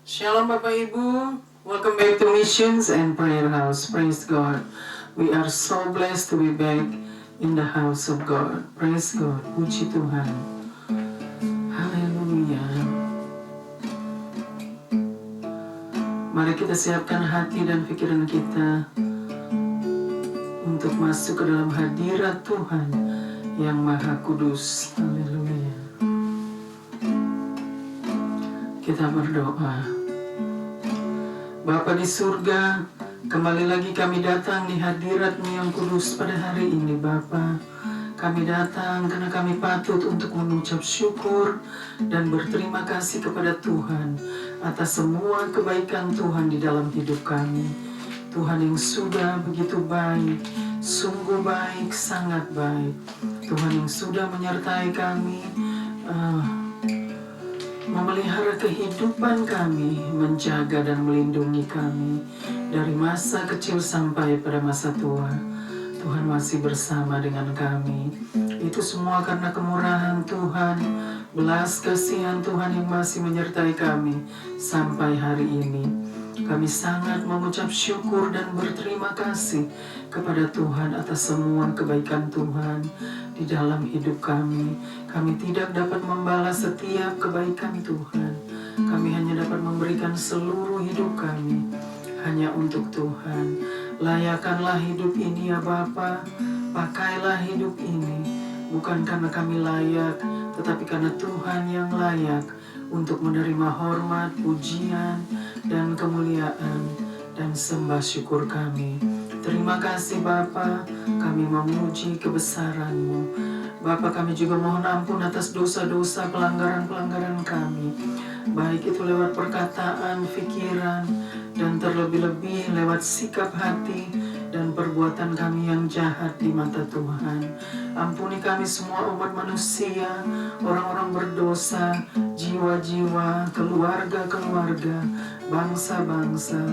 Shalom Bapak Ibu, welcome back to Missions and Prayer House. Praise God. We are so blessed to be back in the house of God. Praise God. Puji Tuhan. Haleluya. Mari kita siapkan hati dan pikiran kita untuk masuk ke dalam hadirat Tuhan yang Maha Kudus. Haleluya. Kita berdoa. Bapa di surga, kembali lagi kami datang di hadirat-Mu yang kudus pada hari ini Bapa. Kami datang karena kami patut untuk mengucap syukur dan berterima kasih kepada Tuhan atas semua kebaikan Tuhan di dalam hidup kami. Tuhan yang sudah begitu baik, sungguh baik, sangat baik. Tuhan yang sudah menyertai kami, memelihara kehidupan kami, menjaga dan melindungi kami dari masa kecil sampai pada masa tua. Tuhan masih bersama dengan kami. Itu semua karena kemurahan Tuhan, belas kasihan Tuhan yang masih menyertai kami sampai hari ini. Kami sangat mengucap syukur dan berterima kasih kepada Tuhan atas semua kebaikan Tuhan di dalam hidup kami. Kami tidak dapat membalas setiap kebaikan Tuhan. Kami hanya dapat memberikan seluruh hidup kami hanya untuk Tuhan. Layakanlah hidup ini ya Bapa. Pakailah hidup ini bukan karena kami layak, tetapi karena Tuhan yang layak untuk menerima hormat, pujian, dan kemuliaan dan sembah syukur kami. Terima kasih Bapa, kami memuji kebesaran-Mu. Bapa, kami juga mohon ampun atas dosa-dosa pelanggaran-pelanggaran kami, baik itu lewat perkataan, pikiran, dan terlebih-lebih lewat sikap hati dan perbuatan kami yang jahat di mata Tuhan. Ampuni kami semua umat manusia, orang-orang berdosa, jiwa-jiwa, keluarga-keluarga, bangsa-bangsa.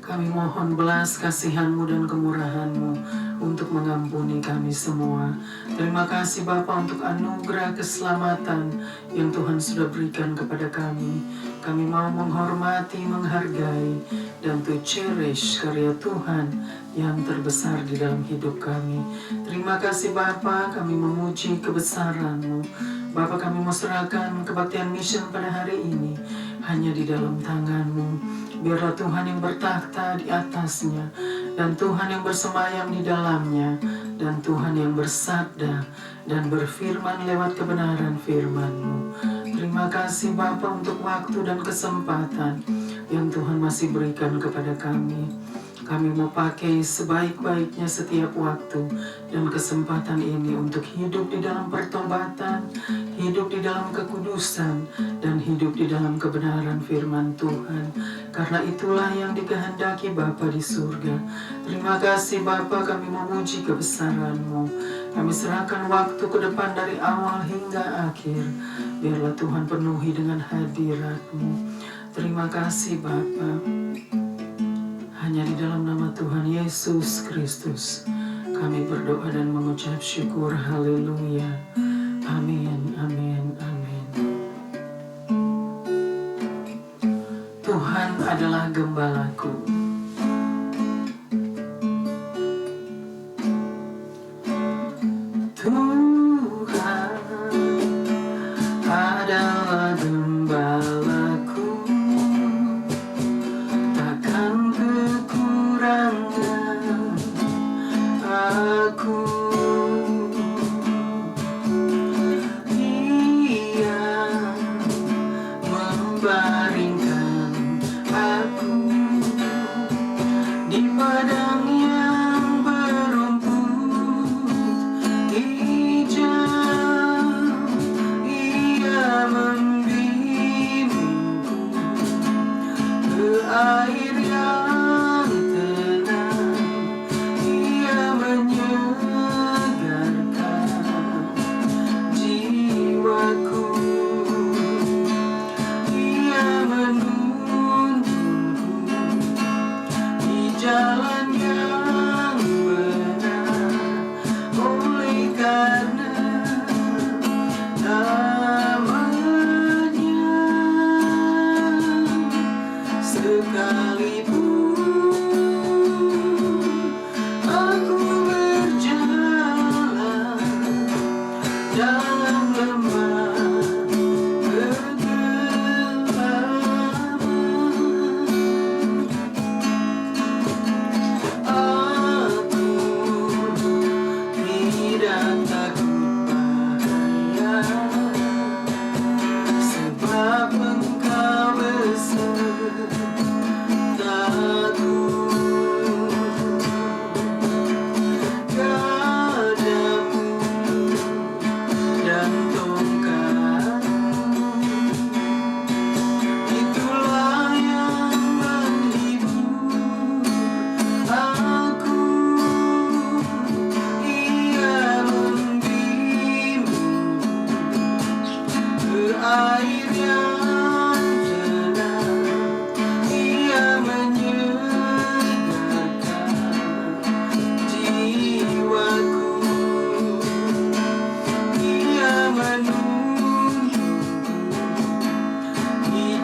Kami mohon belas kasihan-Mu dan kemurahan-Mu untuk mengampuni kami semua. Terima kasih Bapa untuk anugerah keselamatan yang Tuhan sudah berikan kepada kami. Kami mau menghormati, menghargai, dan to cherish karya Tuhan yang terbesar di dalam hidup kami. Terima kasih Bapa, kami memuji kebesaran-Mu. Bapa, kami mau serahkan kebaktian mission pada hari ini hanya di dalam tangan-Mu. Biarlah Tuhan yang bertakhta di atasnya, dan Tuhan yang bersemayam di dalamnya, dan Tuhan yang bersabda dan berfirman lewat kebenaran firman-Mu. Terima kasih Bapa untuk waktu dan kesempatan yang Tuhan masih berikan kepada kami. Kami mau pakai sebaik-baiknya setiap waktu dan kesempatan ini untuk hidup di dalam pertobatan, hidup di dalam kekudusan, dan hidup di dalam kebenaran firman Tuhan. Karena itulah yang dikehendaki Bapa di surga. Terima kasih Bapa, kami memuji kebesaran-Mu. Kami serahkan waktu ke depan dari awal hingga akhir. Biarlah Tuhan penuhi dengan hadirat-Mu. Terima kasih Bapa. Hanya di dalam nama Tuhan Yesus Kristus kami berdoa dan mengucap syukur. Haleluya. Amin, amin, amin. Tuhan adalah gembalaku. Tuhan adalah gembalaku. Takkan kekurangan aku. Dia membaringkan aku di padang yang berumput hijau. Ia membimbingku ke air yang tenang. Ia menyegarkan jiwaku. Ia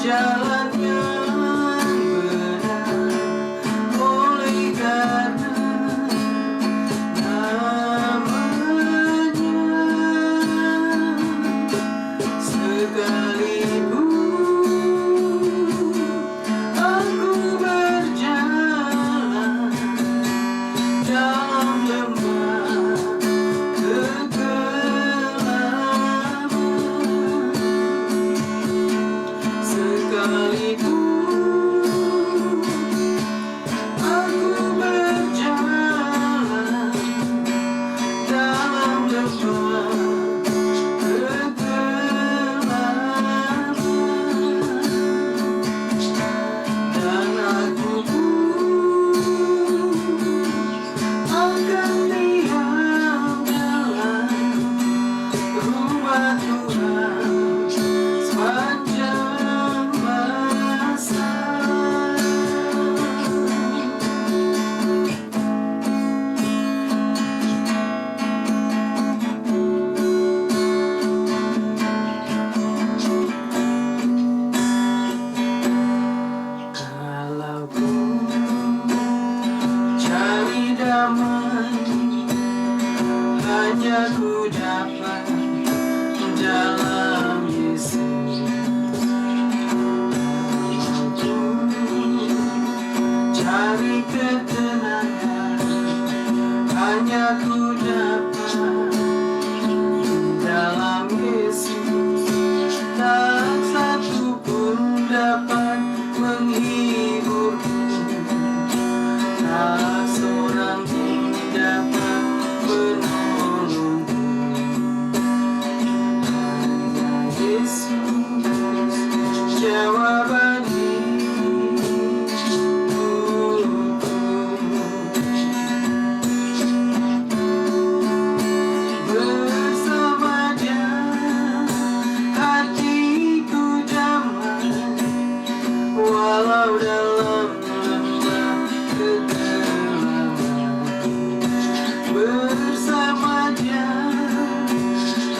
jalan yang benar, oleh karena namanya. Sekalipun aku berjalan dalam lembah kegelapan, sekalipun aku berjalan dalam lembah kegelapan, dan aku pun akan diam dalam rumah Tuhan sepanjang masa. Kalau ku cari damai, hanya ku dapat dalam Yesus. Kalau ku cari ketenangan, hanya ku dapat dalam Yesus. Tak satu pun dapat menghiburku, tak seorang pun dapat menolongku. Hanya Yesus jawaban hidupku. Bersama Dia hatiku damai, walau dalam lembah kegelapan. Bersama Dia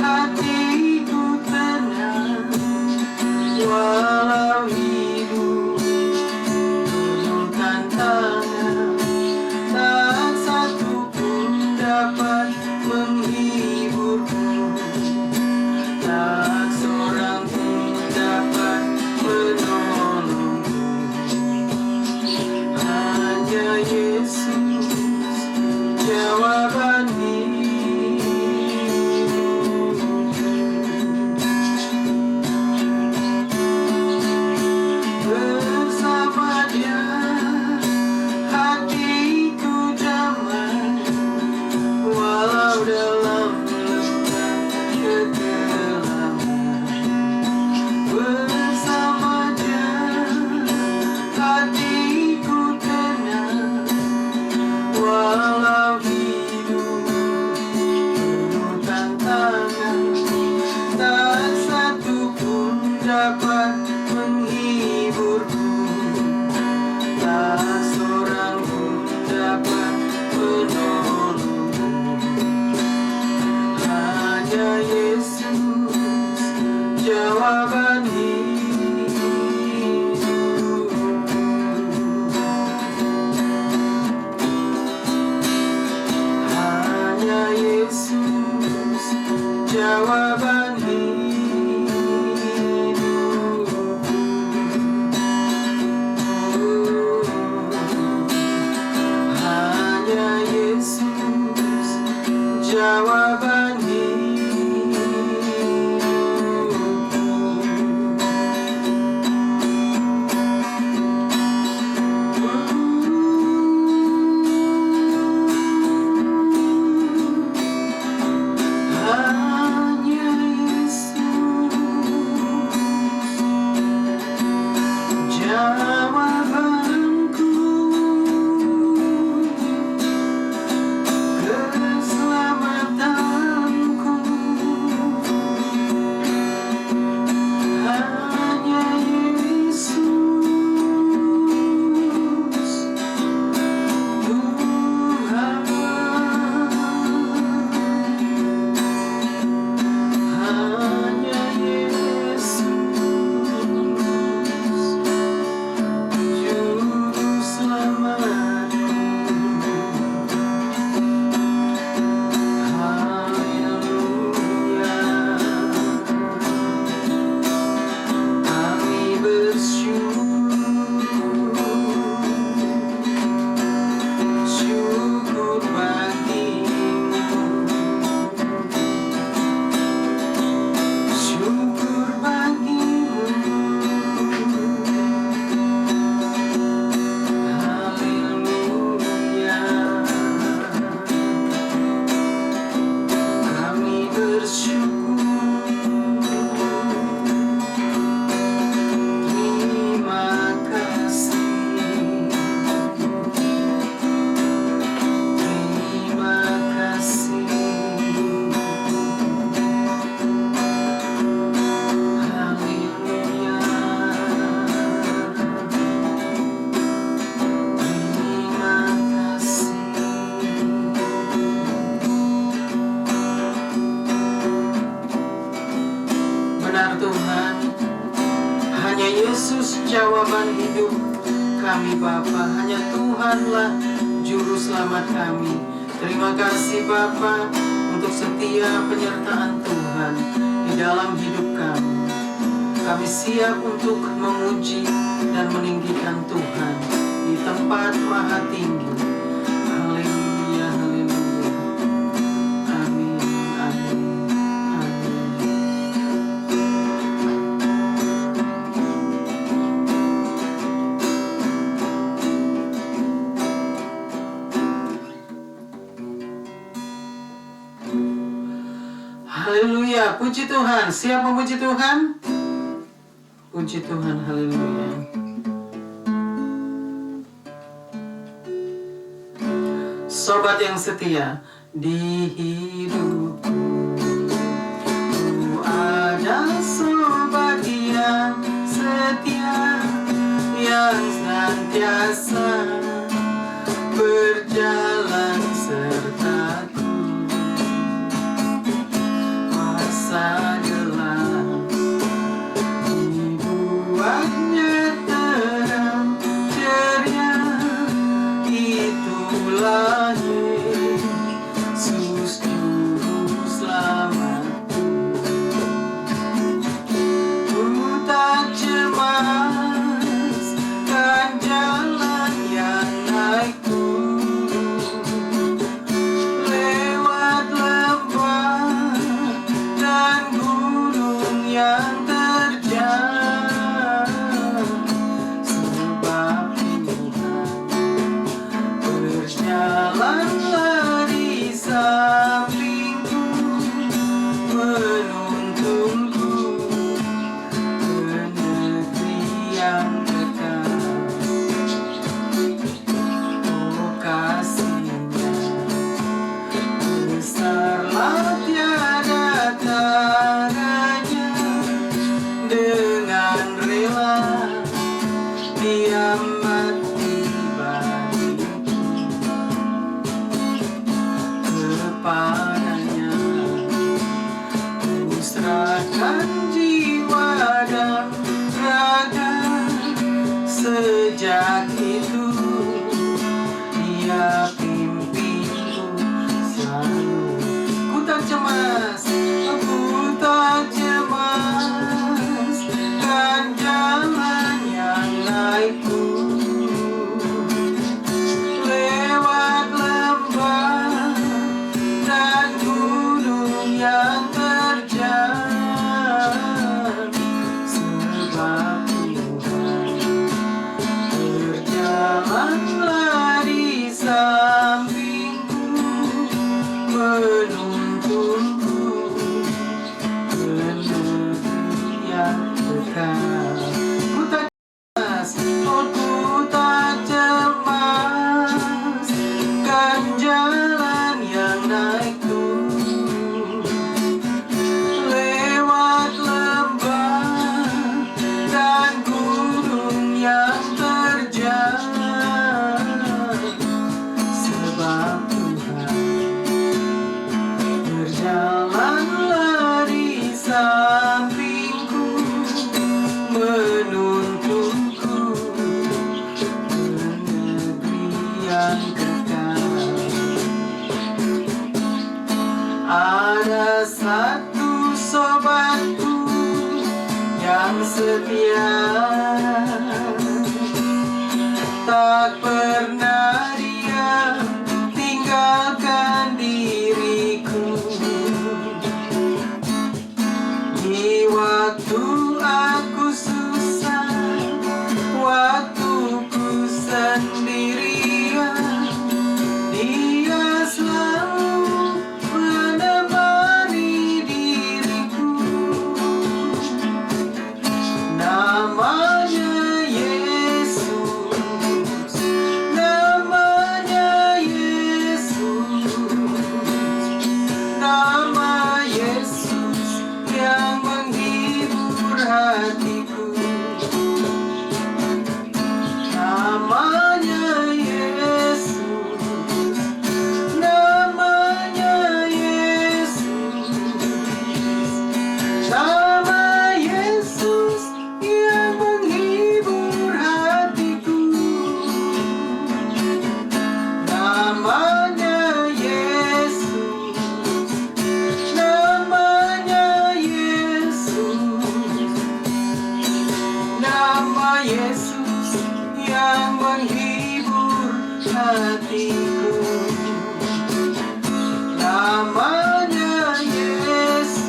hatiku tenang, walau hidup penuh tantangan. Tak satu pun dapat menghiburku, tak seorang pun dapat menolongku. Hanya Yesus jawaban hidupku. Bersama Dia hatiku damai, walau dalam lembah kegelapan. Bersama Dia hatiku tenang, walau hidup penuh tantangan. Tak satu pun dapat menghiburku, tak seorang pun dapat menolongku. Hanya Yesus jawaban hidupku. Hanya Yesus jawaban hidupku. Hanya Yesus jawaban hidupku. Yesus jawaban hidup kami Bapa, hanya Tuhanlah juru selamat kami. Terima kasih Bapa untuk setiap penyertaan Tuhan di dalam hidup kami. Kami siap untuk memuji dan meninggikan Tuhan di tempat maha tinggi. Haleluya, haleluya. Amin, amin, amin. Haleluya, puji Tuhan. Siap memuji Tuhan? Puji Tuhan, haleluya. Sobat yang setia, di hidupku ada sobat yang setia, yang senantiasa berjalan sertaku. Masa gelap dibuatnya terang ceria, itulah Yesus juru selamatku. Ku tak cemas kan jalan yang naik turun, lewat lembah dan gunung yang terjal, sebab Tuhan berjalanlah di sampingku, menuntunku ke negeri yang kekal. Oh kasih-Nya besarlah tiada taranya, dengan rela Dia mati bagiku. Kepadanya ku serahkan jiwa dan raga, sejak itu Dia pimpinku selalu. Ku tak cemas, aku tak cemas kan jalan yang naik turun, lewat lembah dan gunung yang terjal, sebab Tuhan berjalanlah di sampingku, menuntunku ke negeri yang kekal. Ku tak cemas, oh ku tak cemas kan jalan yang naik turun, lewat lembah dan gunung yang terjal, sebab Tuhan berjalanlah di sampingku, menuntunku ke negeri yang kekal. Ada satu sobatku yang setia, tak pernah dia tinggalkan diriku. Di waktu aku susah, waktu ku sendirian, Dia selalu menemani diriku. Namanya Yesus, namanya Nama Yesus yang menghibur hatiku. Namanya Yesus,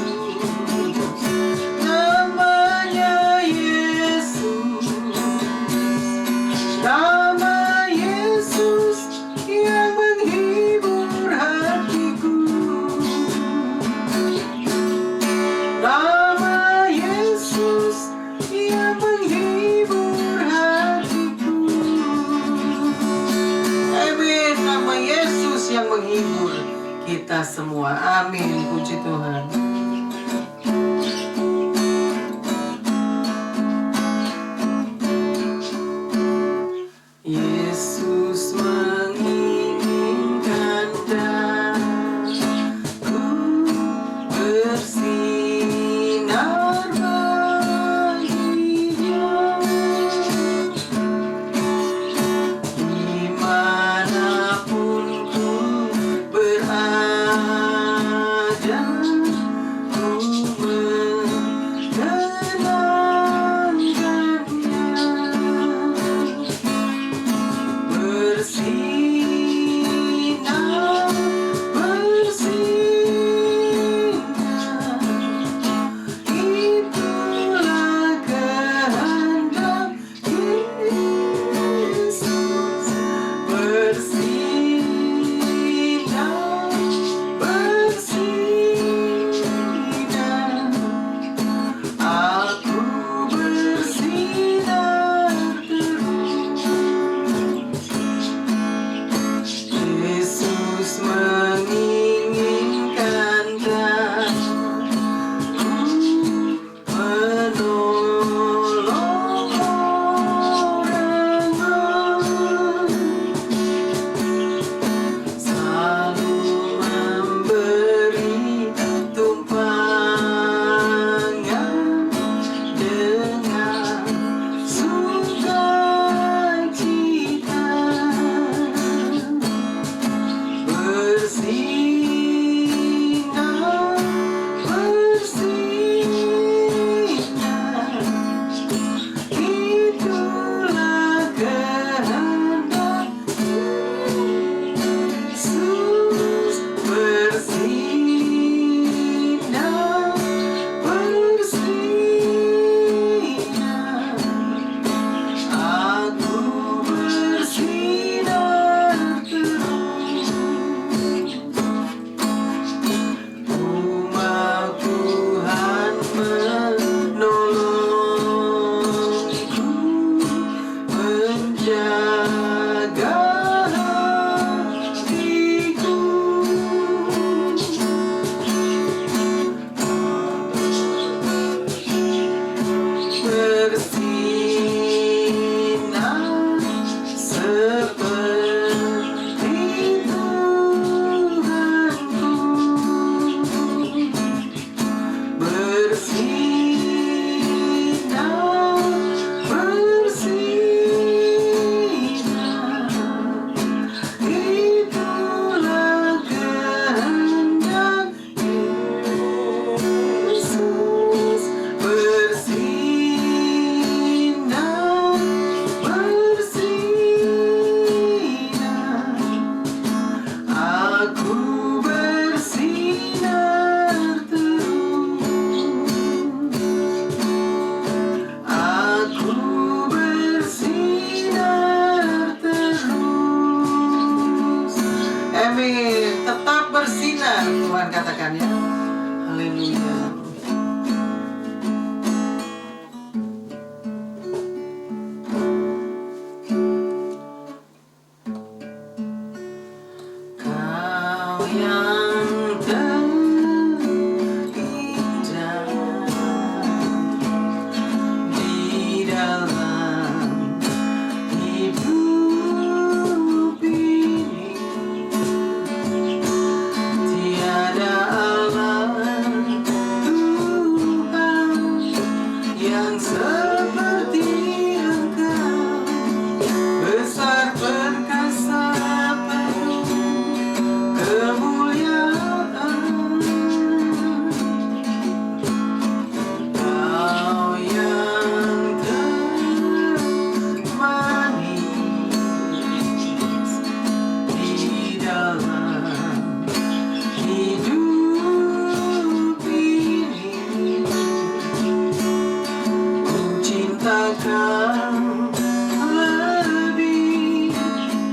namanya Yesus, nama Yesus yang menghibur hatiku. Nama Yesus yang menghibur hatiku. Amin. Nama Yesus yang menghibur kita semua. Amin. Puji Tuhan. Yesus menginginkan daku bersinar baginya, dimanapun ku berada, lebih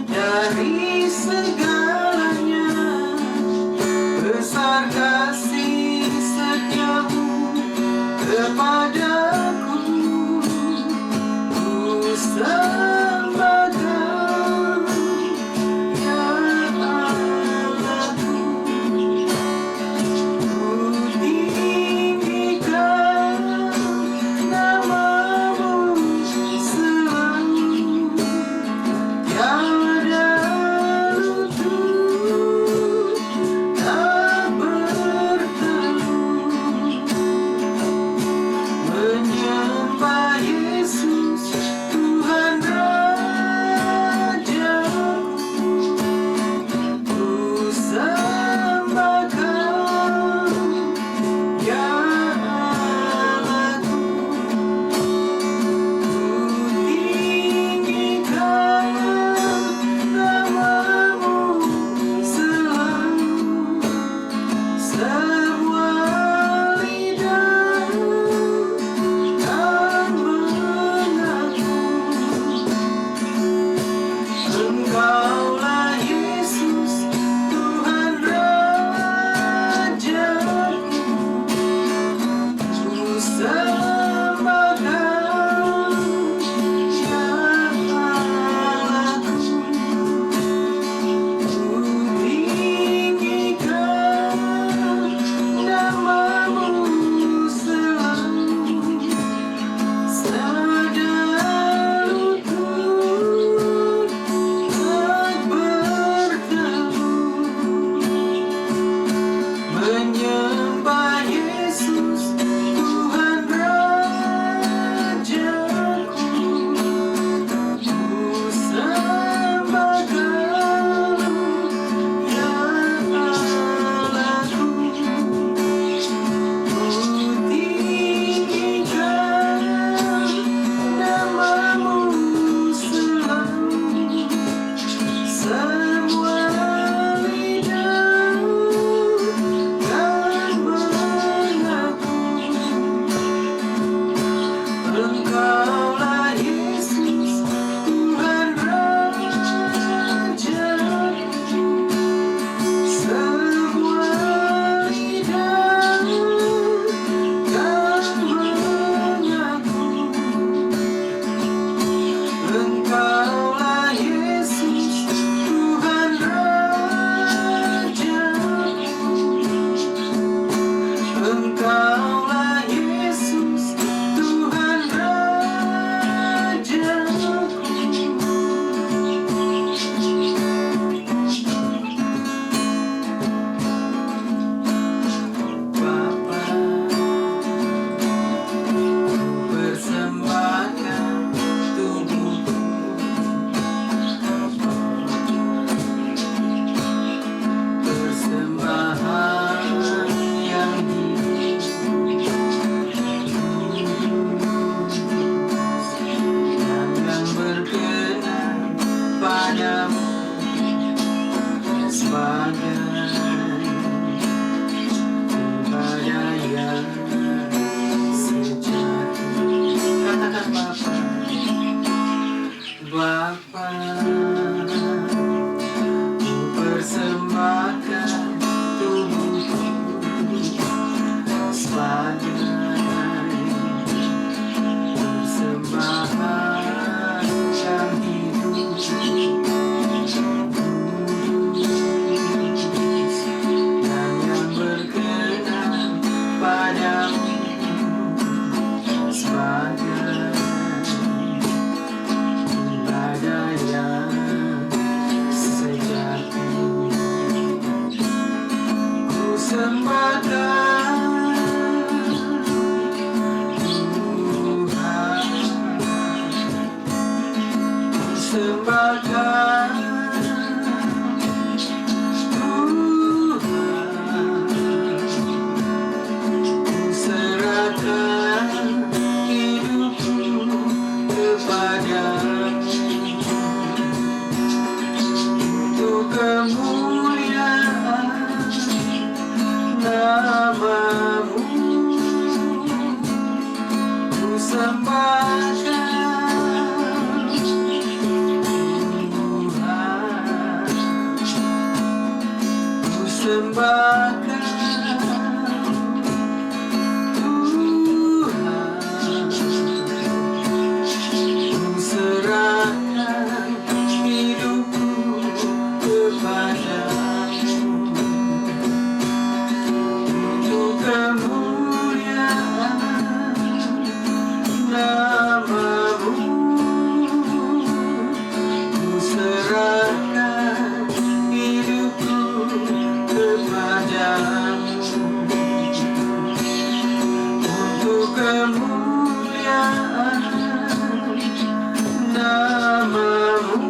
dari segalanya. Besar kasih setiamu kepadaku, ku sembah Kau, ya Allahku. Ku tinggikan namamu selalu, tiada lutut tak bertelut. Menyembah Yesus Tuhan Rajaku, ku sembah Kau, ya Allahku. Ku tinggikan namamu selalu, semua lidah kan mengaku. Engkaulah Yesus Tuhan Rajaku, ku sembah Kau, ya Allahku. Ku tinggikan namamu selalu, tiada lutut tak bertelut. Menyembah Yesus Tuhan Rajaku, ku sembah Kau, ya Allahku. Ku tinggikan namamu selalu, semua lidah kan mengaku. Engkaulah Yesus Tuhan Rajaku, semua lidah kan mengaku. Engkaulah Yesus Tuhan Rajaku, Engkaulah Yesus Tuhan Rajaku. Bapa, ku persembahkan tubuhku, persembahan yang hidup, yang berkenan padamu sebagai ibadah yang sejati. Katakan Bapa, Bapa, ku persembahkan tubuhku sebagai persembahan yang hidup, dan yang berkenan padamu sebagai ibadah yang sejati. Ku sembahkan Tuhan, ku sembahkan Tuhan, ku serahkan hidupku kepadamu untuk kemuliaan namamu. Ku sembahkan sembahkan Tuhan, ku serahkan hidupku kepadamu untuk kemuliaan namamu. Ku serahkan hidupku kepadamu untuk kemuliaan namamu.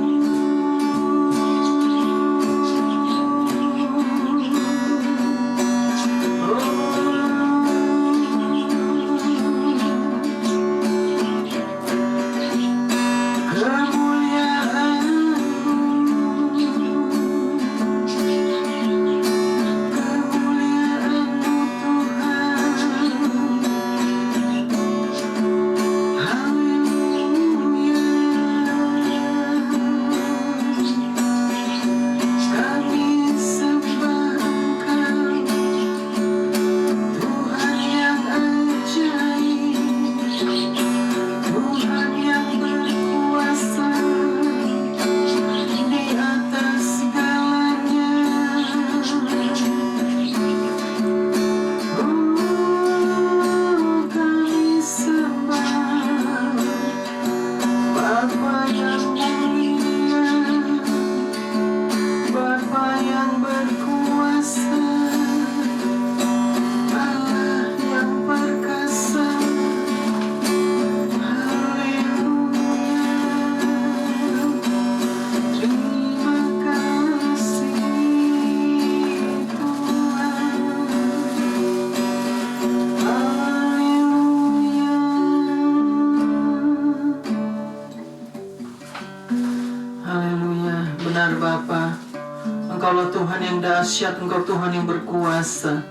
Engkaulah Tuhan yang dahsyat, Engkau Tuhan yang berkuasa.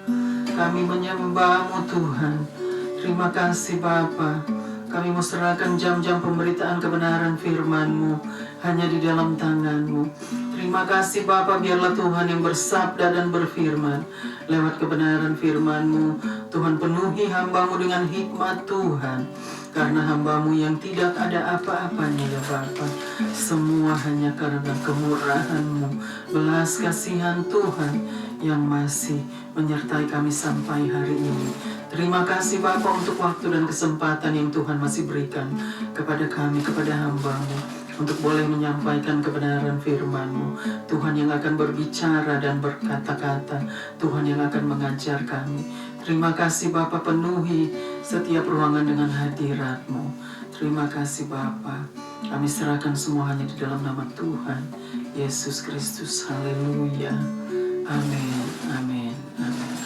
Kami menyembah-Mu Tuhan. Terima kasih Bapa. Kami mau serahkan jam-jam pemberitaan kebenaran firman-Mu hanya di dalam tangan-Mu. Terima kasih Bapa, biarlah Tuhan yang bersabda dan berfirman. Lewat kebenaran firman-Mu, Tuhan penuhi hamba-Mu dengan hikmat Tuhan. Karena hamba-Mu yang tidak ada apa-apanya ya Bapa, semua hanya karena kemurahan-Mu, belas kasihan Tuhan yang masih menyertai kami sampai hari ini. Terima kasih Bapa untuk waktu dan kesempatan yang Tuhan masih berikan kepada kami, kepada hamba-Mu, untuk boleh menyampaikan kebenaran firman-Mu. Tuhan yang akan berbicara dan berkata-kata, Tuhan yang akan mengajar kami. Terima kasih Bapa, penuhi setiap ruangan dengan hadirat-Mu. Terima kasih Bapa. Kami serahkan semua hanya di dalam nama Tuhan Yesus Kristus. Haleluya. Amin. Amin. Amin.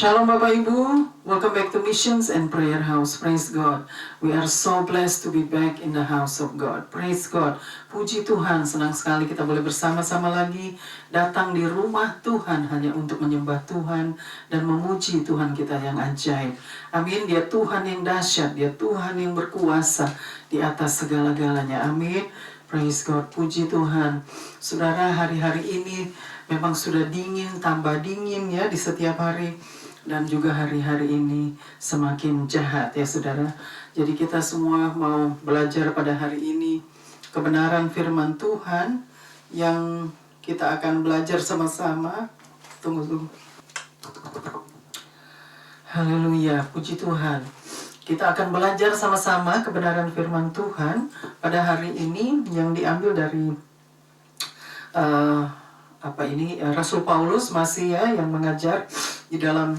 Shalom Bapak Ibu, welcome back to Missions and Prayer House. Praise God. We are so blessed to be back in the house of God. Praise God. Puji Tuhan, senang sekali kita boleh bersama-sama lagi datang di rumah Tuhan hanya untuk menyembah Tuhan dan memuji Tuhan kita yang ajaib. Amin. Dia Tuhan yang dahsyat, Dia Tuhan yang berkuasa di atas segala-galanya. Amin. Praise God. Puji Tuhan. Saudara, hari-hari ini memang sudah dingin, tambah dingin ya di setiap hari. Dan juga hari-hari ini semakin jahat ya saudara. Jadi kita semua mau belajar pada hari ini kebenaran firman Tuhan yang kita akan belajar sama-sama. Tunggu. Haleluya, puji Tuhan. Kita akan belajar sama-sama kebenaran firman Tuhan pada hari ini yang diambil dari Rasul Paulus masih ya yang mengajar di dalam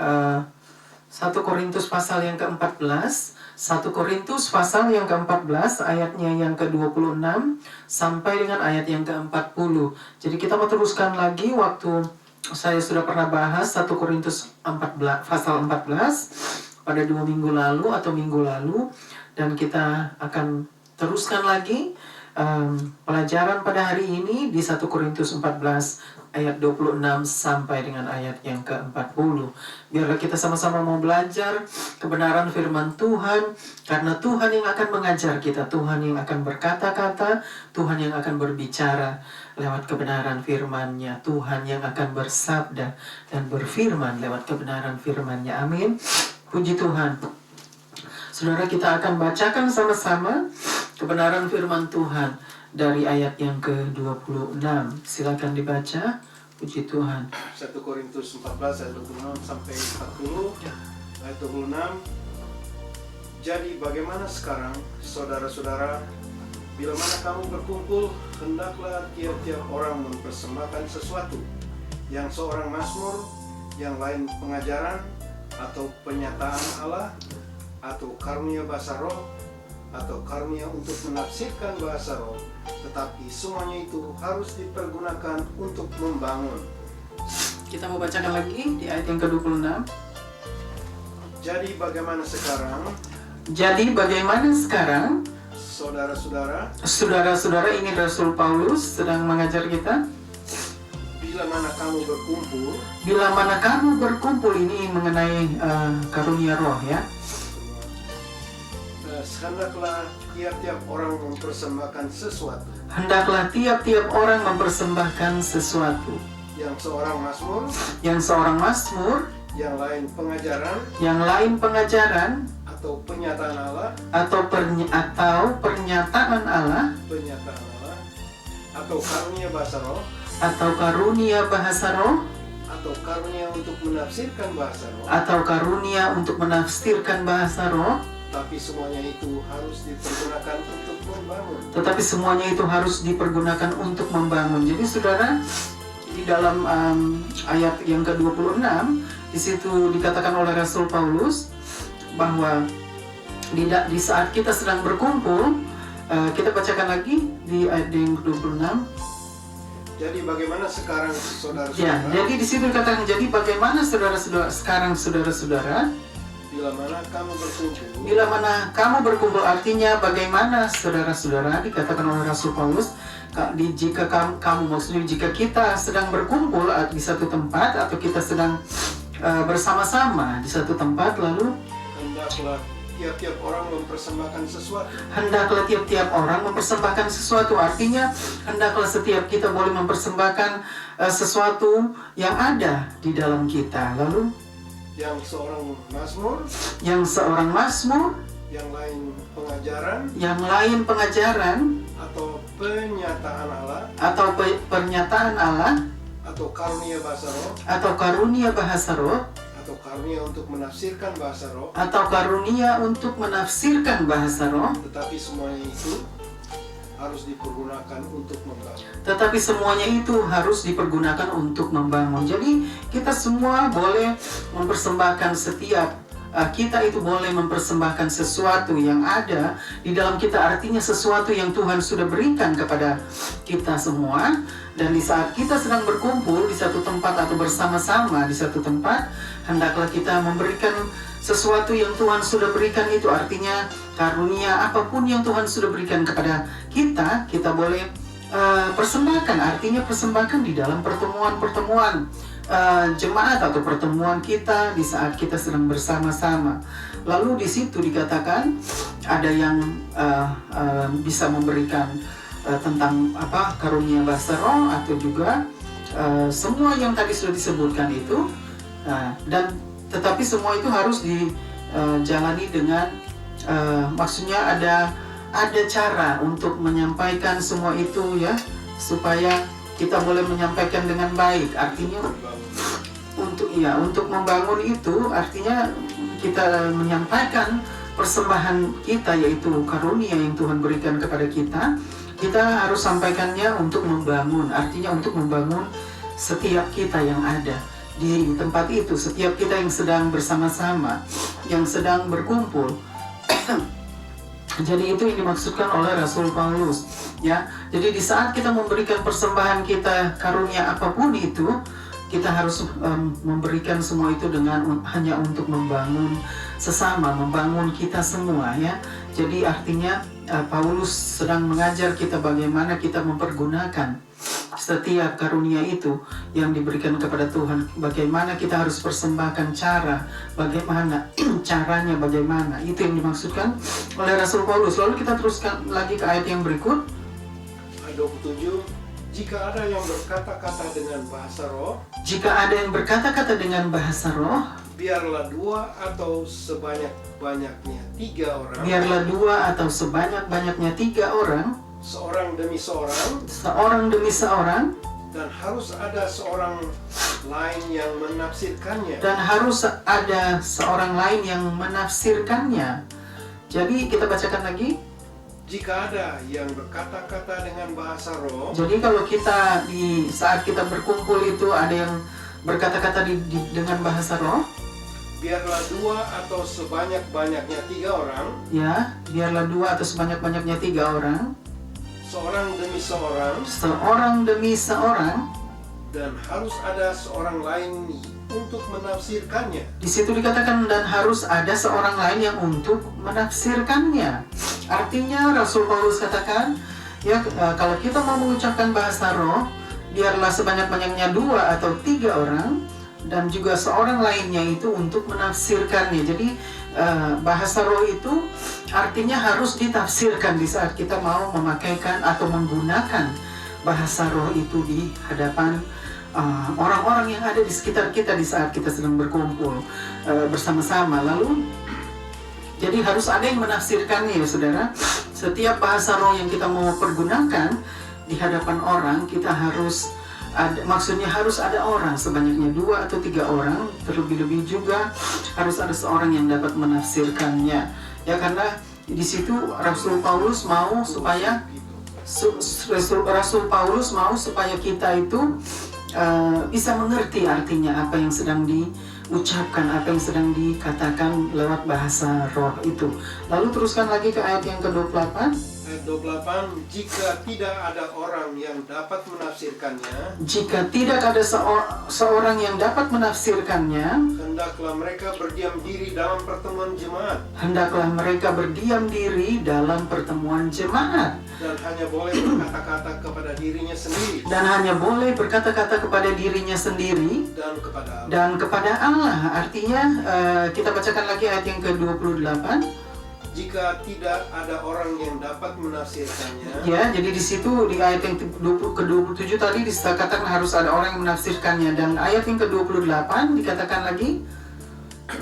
1 Korintus pasal yang ke-14, 1 Korintus pasal yang ke-14 ayatnya yang ke-26 sampai dengan ayat yang ke-40. Jadi kita mau teruskan lagi waktu saya sudah pernah bahas 1 Korintus 14 pasal 14 pada 2 minggu lalu atau minggu lalu, dan kita akan teruskan lagi pelajaran pada hari ini di 1 Korintus 14 ayat 26 sampai dengan ayat yang ke-40. Biarlah kita sama-sama mau belajar kebenaran firman Tuhan, karena Tuhan yang akan mengajar kita, Tuhan yang akan berkata-kata, Tuhan yang akan berbicara lewat kebenaran firman-Nya, Tuhan yang akan bersabda dan berfirman lewat kebenaran firman-Nya. Amin. Puji Tuhan. Saudara, kita akan bacakan sama-sama kebenaran firman Tuhan dari ayat yang ke-26. Silakan dibaca. Puji Tuhan. 1 Korintus 14 ayat 26 sampai 40. Ayat 26. Jadi bagaimana sekarang, saudara-saudara, bila mana kamu berkumpul, hendaklah tiap-tiap orang mempersembahkan sesuatu, yang seorang mazmur, yang lain pengajaran atau penyataan Allah, atau karunia bahasa roh, atau karunia untuk menafsirkan bahasa roh, tetapi semuanya itu harus dipergunakan untuk membangun. Kita mau bacakan lagi di ayat yang ke-26. Jadi bagaimana sekarang, saudara-saudara, ini Rasul Paulus sedang mengajar kita. Bila mana kamu berkumpul, ini mengenai karunia roh, ya. Hendaklah tiap-tiap orang mempersembahkan sesuatu. Yang seorang mazmur, yang lain pengajaran, atau penyataan Allah, atau pernyataan Allah, atau karunia bahasa roh, atau karunia untuk menafsirkan bahasa roh, Tetapi semuanya itu harus dipergunakan untuk membangun. Jadi saudara, di dalam ayat yang ke-26, di situ dikatakan oleh Rasul Paulus bahwa di saat kita sedang berkumpul, kita bacakan lagi di ayat yang ke-26. Jadi bagaimana sekarang, saudara-saudara? Ya, jadi di situ dikatakan, jadi bagaimana saudara-saudara? Bila mana kamu berkumpul, artinya bagaimana saudara-saudara, dikatakan oleh Rasul Paulus, jika kita sedang berkumpul di satu tempat, atau kita sedang bersama-sama di satu tempat, lalu hendaklah tiap-tiap orang mempersembahkan sesuatu. Artinya hendaklah setiap kita boleh mempersembahkan sesuatu yang ada di dalam kita. Lalu yang seorang mazmur, yang lain pengajaran, atau pernyataan Allah, atau karunia bahasa roh, atau karunia untuk menafsirkan bahasa roh, tetapi semuanya itu harus dipergunakan untuk membangun. Jadi kita semua boleh mempersembahkan kita itu boleh mempersembahkan sesuatu yang ada di dalam kita, artinya sesuatu yang Tuhan sudah berikan kepada kita semua. Dan di saat kita sedang berkumpul di satu tempat atau bersama-sama di satu tempat, hendaklah kita memberikan sesuatu yang Tuhan sudah berikan itu, artinya karunia apapun yang Tuhan sudah berikan kepada kita, kita boleh persembahkan. Artinya persembahkan di dalam pertemuan jemaat atau pertemuan kita di saat kita sedang bersama-sama. Lalu di situ dikatakan ada yang bisa memberikan tentang karunia bahasa roh, atau juga semua yang tadi sudah disebutkan itu, dan tetapi semua itu harus dijalani dengan maksudnya ada cara untuk menyampaikan semua itu, ya, supaya kita boleh menyampaikan dengan baik. Artinya untuk membangun itu, artinya kita menyampaikan persembahan kita, yaitu karunia yang Tuhan berikan kepada kita. Kita harus sampaikannya untuk membangun, artinya untuk membangun setiap kita yang ada di tempat itu, setiap kita yang sedang bersama-sama, yang sedang berkumpul. Jadi itu yang dimaksudkan oleh Rasul Paulus, ya. Jadi di saat kita memberikan persembahan kita, karunia apapun itu, kita harus memberikan semua itu dengan hanya untuk membangun sesama, membangun kita semua, ya. Jadi artinya Paulus sedang mengajar kita bagaimana kita mempergunakan setiap karunia itu yang diberikan kepada Tuhan. Bagaimana kita harus persembahkan cara, bagaimana caranya, bagaimana. Itu yang dimaksudkan oleh Rasul Paulus. Lalu kita teruskan lagi ke ayat yang berikut. Ayat 27, jika ada yang berkata-kata dengan bahasa roh, Jika ada yang berkata-kata dengan bahasa roh, biarlah 2 atau sebanyak-banyaknya 3 orang, biarlah 2 atau sebanyak-banyaknya 3 orang, seorang demi seorang, seorang demi seorang, dan harus ada seorang lain yang menafsirkannya. dan harus ada seorang lain yang menafsirkannya. Jadi kita bacakan lagi. Jika ada yang berkata-kata dengan bahasa roh, Jadi kalau kita di saat kita berkumpul itu ada yang berkata-kata dengan bahasa roh, biarlah 2 atau sebanyak-banyaknya 3 orang, ya, biarlah 2 atau sebanyak-banyaknya 3 orang, seorang demi seorang, seorang demi seorang. dan harus ada seorang lain untuk menafsirkannya. Di situ dikatakan dan harus ada seorang lain yang untuk menafsirkannya. Artinya Rasul Paulus katakan, ya kalau kita mau mengucapkan bahasa roh, biarlah sebanyak-banyaknya 2 atau 3 orang, dan juga seorang lainnya itu untuk menafsirkannya. Jadi bahasa roh itu artinya harus ditafsirkan di saat kita mau memakaikan atau menggunakan bahasa roh itu di hadapan orang-orang yang ada di sekitar kita di saat kita sedang berkumpul bersama-sama. Lalu jadi harus ada yang menafsirkannya, ya saudara. Setiap bahasa roh yang kita mau pergunakan di hadapan orang, kita harus ada, maksudnya harus ada orang, sebanyaknya 2 atau 3 orang, terlebih-lebih juga harus ada seorang yang dapat menafsirkannya. Ya, karena di situ Rasul Paulus mau supaya Rasul Paulus mau supaya kita itu bisa mengerti artinya apa yang sedang diucapkan, apa yang sedang dikatakan lewat bahasa roh itu. Lalu teruskan lagi ke ayat yang ke-28. Ayat 28, jika tidak ada orang yang dapat menafsirkannya, Jika tidak ada seorang yang dapat menafsirkannya, hendaklah mereka berdiam diri dalam pertemuan jemaat, hendaklah mereka berdiam diri dalam pertemuan jemaat, dan hanya boleh berkata-kata kepada dirinya sendiri dan hanya boleh berkata-kata kepada dirinya sendiri dan kepada Allah. dan kepada Allah. Artinya kita bacakan lagi ayat yang ke-28. Jika tidak ada orang yang dapat menafsirkannya, Ya, jadi di situ di ayat yang ke-27 tadi dikatakan harus ada orang yang menafsirkannya, dan ayat yang ke-28 dikatakan lagi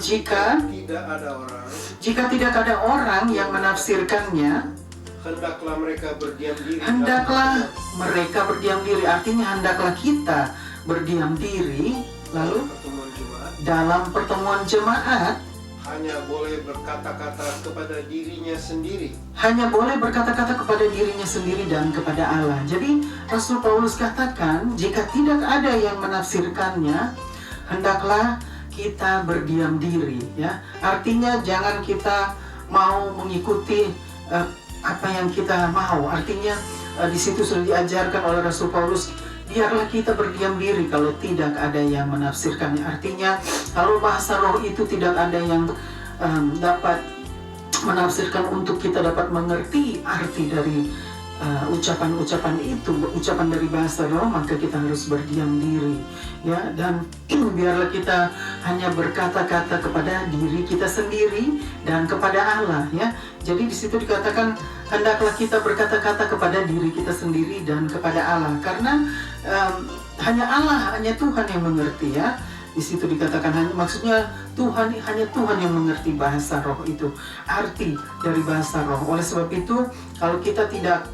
jika tidak ada orang yang menafsirkannya, hendaklah mereka berdiam diri. hendaklah mereka berdiam diri. Artinya hendaklah kita berdiam diri lalu pertemuan jemaat, dalam pertemuan jemaat. hanya boleh berkata-kata kepada dirinya sendiri. Hanya boleh berkata-kata kepada dirinya sendiri dan kepada Allah. Jadi Rasul Paulus katakan, jika tidak ada yang menafsirkannya, hendaklah kita berdiam diri. Ya, artinya jangan kita mau mengikuti apa yang kita mau. Artinya di situ sudah diajarkan oleh Rasul Paulus, biarlah kita berdiam diri kalau tidak ada yang menafsirkannya. Artinya kalau bahasa roh itu tidak ada yang dapat menafsirkan untuk kita dapat mengerti arti dari ucapan-ucapan itu, ucapan dari bahasa roh, maka kita harus berdiam diri, ya. Dan biarlah kita hanya berkata-kata kepada diri kita sendiri dan kepada Allah, ya. Jadi di situ dikatakan hendaklah kita berkata-kata kepada diri kita sendiri dan kepada Allah, karena hanya Allah, hanya Tuhan yang mengerti, ya. Di situ dikatakan maksudnya hanya Tuhan yang mengerti bahasa roh itu, arti dari bahasa roh. Oleh sebab itu, kalau kita tidak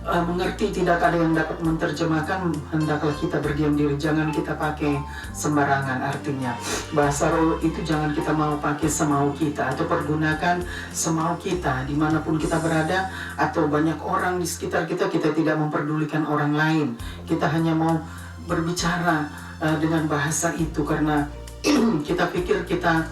mengerti, tidak ada yang dapat menerjemahkan, hendaklah kita berdiam diri. Jangan kita pakai sembarangan. Artinya bahasa roh itu jangan kita mau pakai semau kita atau pergunakan semau kita dimanapun kita berada, atau banyak orang di sekitar kita. Kita tidak memperdulikan orang lain, kita hanya mau berbicara dengan bahasa itu karena kita pikir kita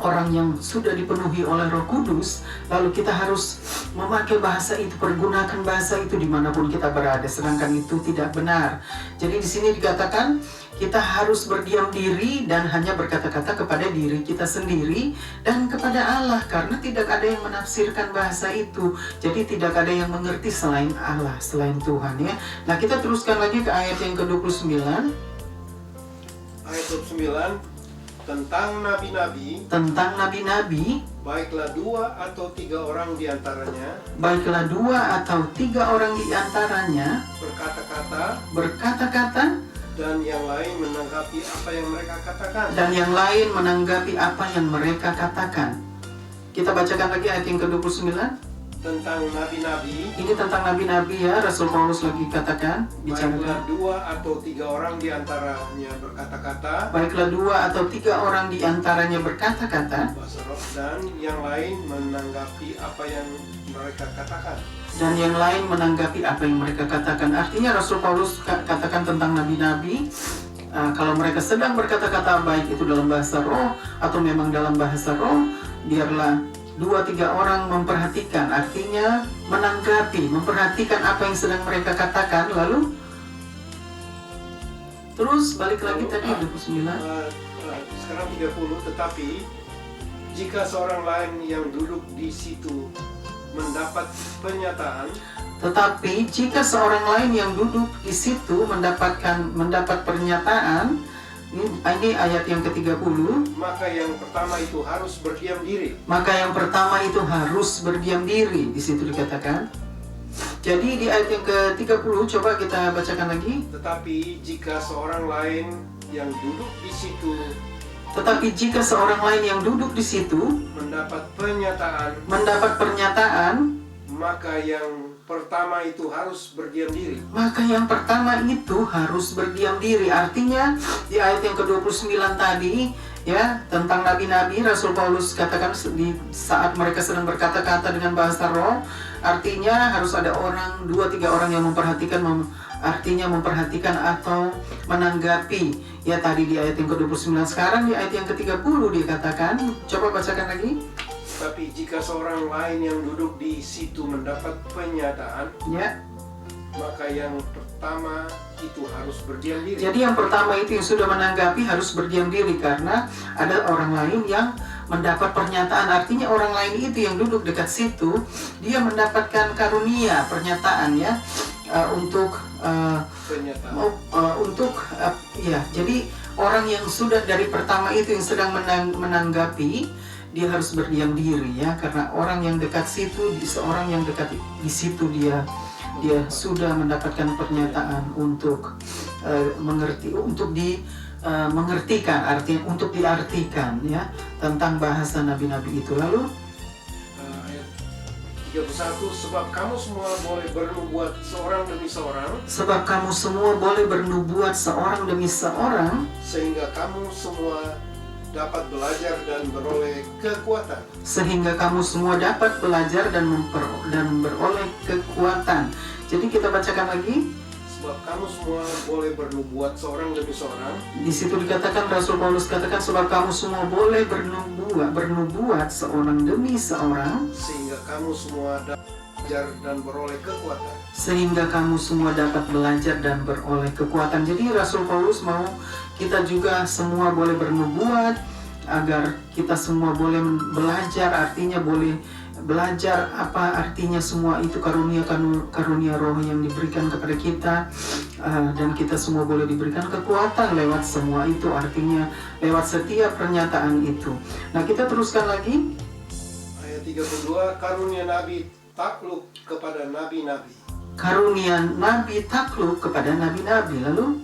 orang yang sudah dipenuhi oleh Roh Kudus, lalu kita harus memakai bahasa itu, pergunakan bahasa itu dimanapun kita berada, sedangkan itu tidak benar. Jadi di sini dikatakan kita harus berdiam diri dan hanya berkata-kata kepada diri kita sendiri dan kepada Allah, karena tidak ada yang menafsirkan bahasa itu. Jadi tidak ada yang mengerti selain Allah, selain Tuhan ya. Nah, kita teruskan lagi ke ayat yang ke-29. Ayat 29, tentang nabi-nabi, baiklah 2 atau 3 orang di antaranya berkata-kata, dan yang lain menanggapi apa yang mereka katakan. Kita bacakan lagi ayat yang ke-29. Tentang nabi-nabi, Ini tentang nabi-nabi ya, Rasul Paulus lagi katakan, baiklah bicarakan. 2 atau 3 orang di antaranya berkata-kata, Baiklah 2 atau 3 orang di antaranya berkata-kata, bahasa roh, dan yang lain menanggapi apa yang mereka katakan. Artinya Rasul Paulus katakan tentang nabi-nabi, kalau mereka sedang berkata-kata, baik itu dalam bahasa roh atau memang dalam bahasa roh, biarlah 2-3 orang memperhatikan, artinya menanggapi, memperhatikan apa yang sedang mereka katakan, lalu terus balik lagi tadi 29. Sekarang 30, tetapi jika seorang lain yang duduk di situ mendapat pernyataan, mendapat pernyataan, ini ayat yang ke-30, maka yang pertama itu harus berdiam diri. Di situ dikatakan. Jadi di ayat yang ke-30 coba kita bacakan lagi. Tetapi jika seorang lain yang duduk di situ mendapat pernyataan, maka yang pertama itu harus berdiam diri. Artinya di ayat yang ke-29 tadi ya, tentang nabi-nabi, Rasul Paulus katakan di saat mereka sedang berkata-kata dengan bahasa roh, artinya harus ada 2-3 orang yang memperhatikan atau menanggapi. Ya, tadi di ayat yang ke-29, sekarang di ayat yang ke-30 dikatakan, coba bacakan lagi. Tapi jika seorang lain yang duduk di situ mendapat pernyataan, ya, maka yang pertama itu harus berdiam diri. Jadi yang pertama itu yang sudah menanggapi harus berdiam diri, karena ada orang lain yang mendapat pernyataan. Artinya orang lain itu yang duduk dekat situ, dia mendapatkan karunia pernyataan ya, jadi orang yang sudah dari pertama itu yang sedang menanggapi, dia harus berdiam diri ya, karena orang yang dekat situ, seorang yang dekat di situ dia sudah mendapatkan pernyataan untuk mengertikan, artinya untuk diartikan ya, tentang bahasa nabi-nabi itu. Lalu ayat 31, sebab kamu semua boleh bernubuat seorang demi seorang, sehingga kamu semua dapat belajar dan beroleh kekuatan. Jadi kita bacakan lagi. Sebab kamu semua boleh bernubuat seorang demi seorang. Di situ dikatakan, Rasul Paulus katakan, sebab kamu semua boleh bernubuat seorang demi seorang, sehingga kamu semua dapat belajar dan beroleh kekuatan. Jadi Rasul Paulus mau kita juga semua boleh bernubuat, agar kita semua boleh belajar, artinya boleh belajar apa artinya semua itu karunia roh yang diberikan kepada kita, dan kita semua boleh diberikan kekuatan lewat semua itu, artinya lewat setiap pernyataan itu. Nah, kita teruskan lagi ayat 32, karunia nabi takluk kepada nabi-nabi. Lalu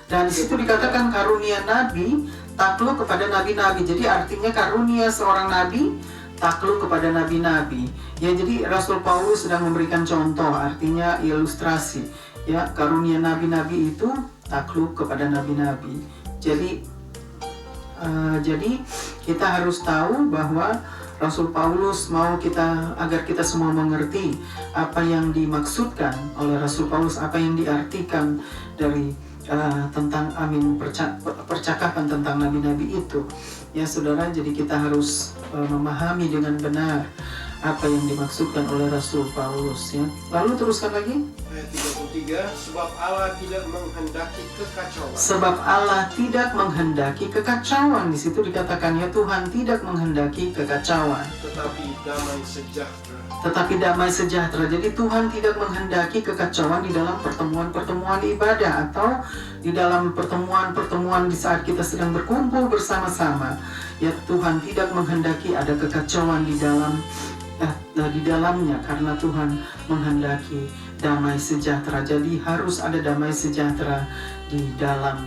dan di situ dikatakan karunia nabi takluk kepada nabi-nabi. Jadi artinya karunia seorang nabi takluk kepada nabi-nabi. Ya, jadi Rasul Paulus sedang memberikan contoh, artinya ilustrasi. Ya, karunia nabi-nabi itu takluk kepada nabi-nabi. Jadi kita harus tahu bahwa Rasul Paulus mau agar kita semua mengerti apa yang dimaksudkan oleh Rasul Paulus, apa yang diartikan dari tentang percakapan tentang nabi-nabi itu. Ya saudara, jadi kita harus memahami dengan benar apa yang dimaksudkan oleh Rasul Paulus ya. Lalu teruskan lagi. Ayat 33, sebab Allah tidak menghendaki kekacauan. Sebab Allah tidak menghendaki kekacauan. Di situ dikatakannya Tuhan tidak menghendaki kekacauan, Tetapi damai sejahtera. tetapi damai sejahtera. Jadi Tuhan tidak menghendaki kekacauan di dalam pertemuan-pertemuan ibadah atau di dalam pertemuan-pertemuan di saat kita sedang berkumpul bersama-sama. Ya, Tuhan tidak menghendaki ada kekacauan di dalamnya, karena Tuhan menghendaki damai sejahtera. Jadi harus ada damai sejahtera di dalam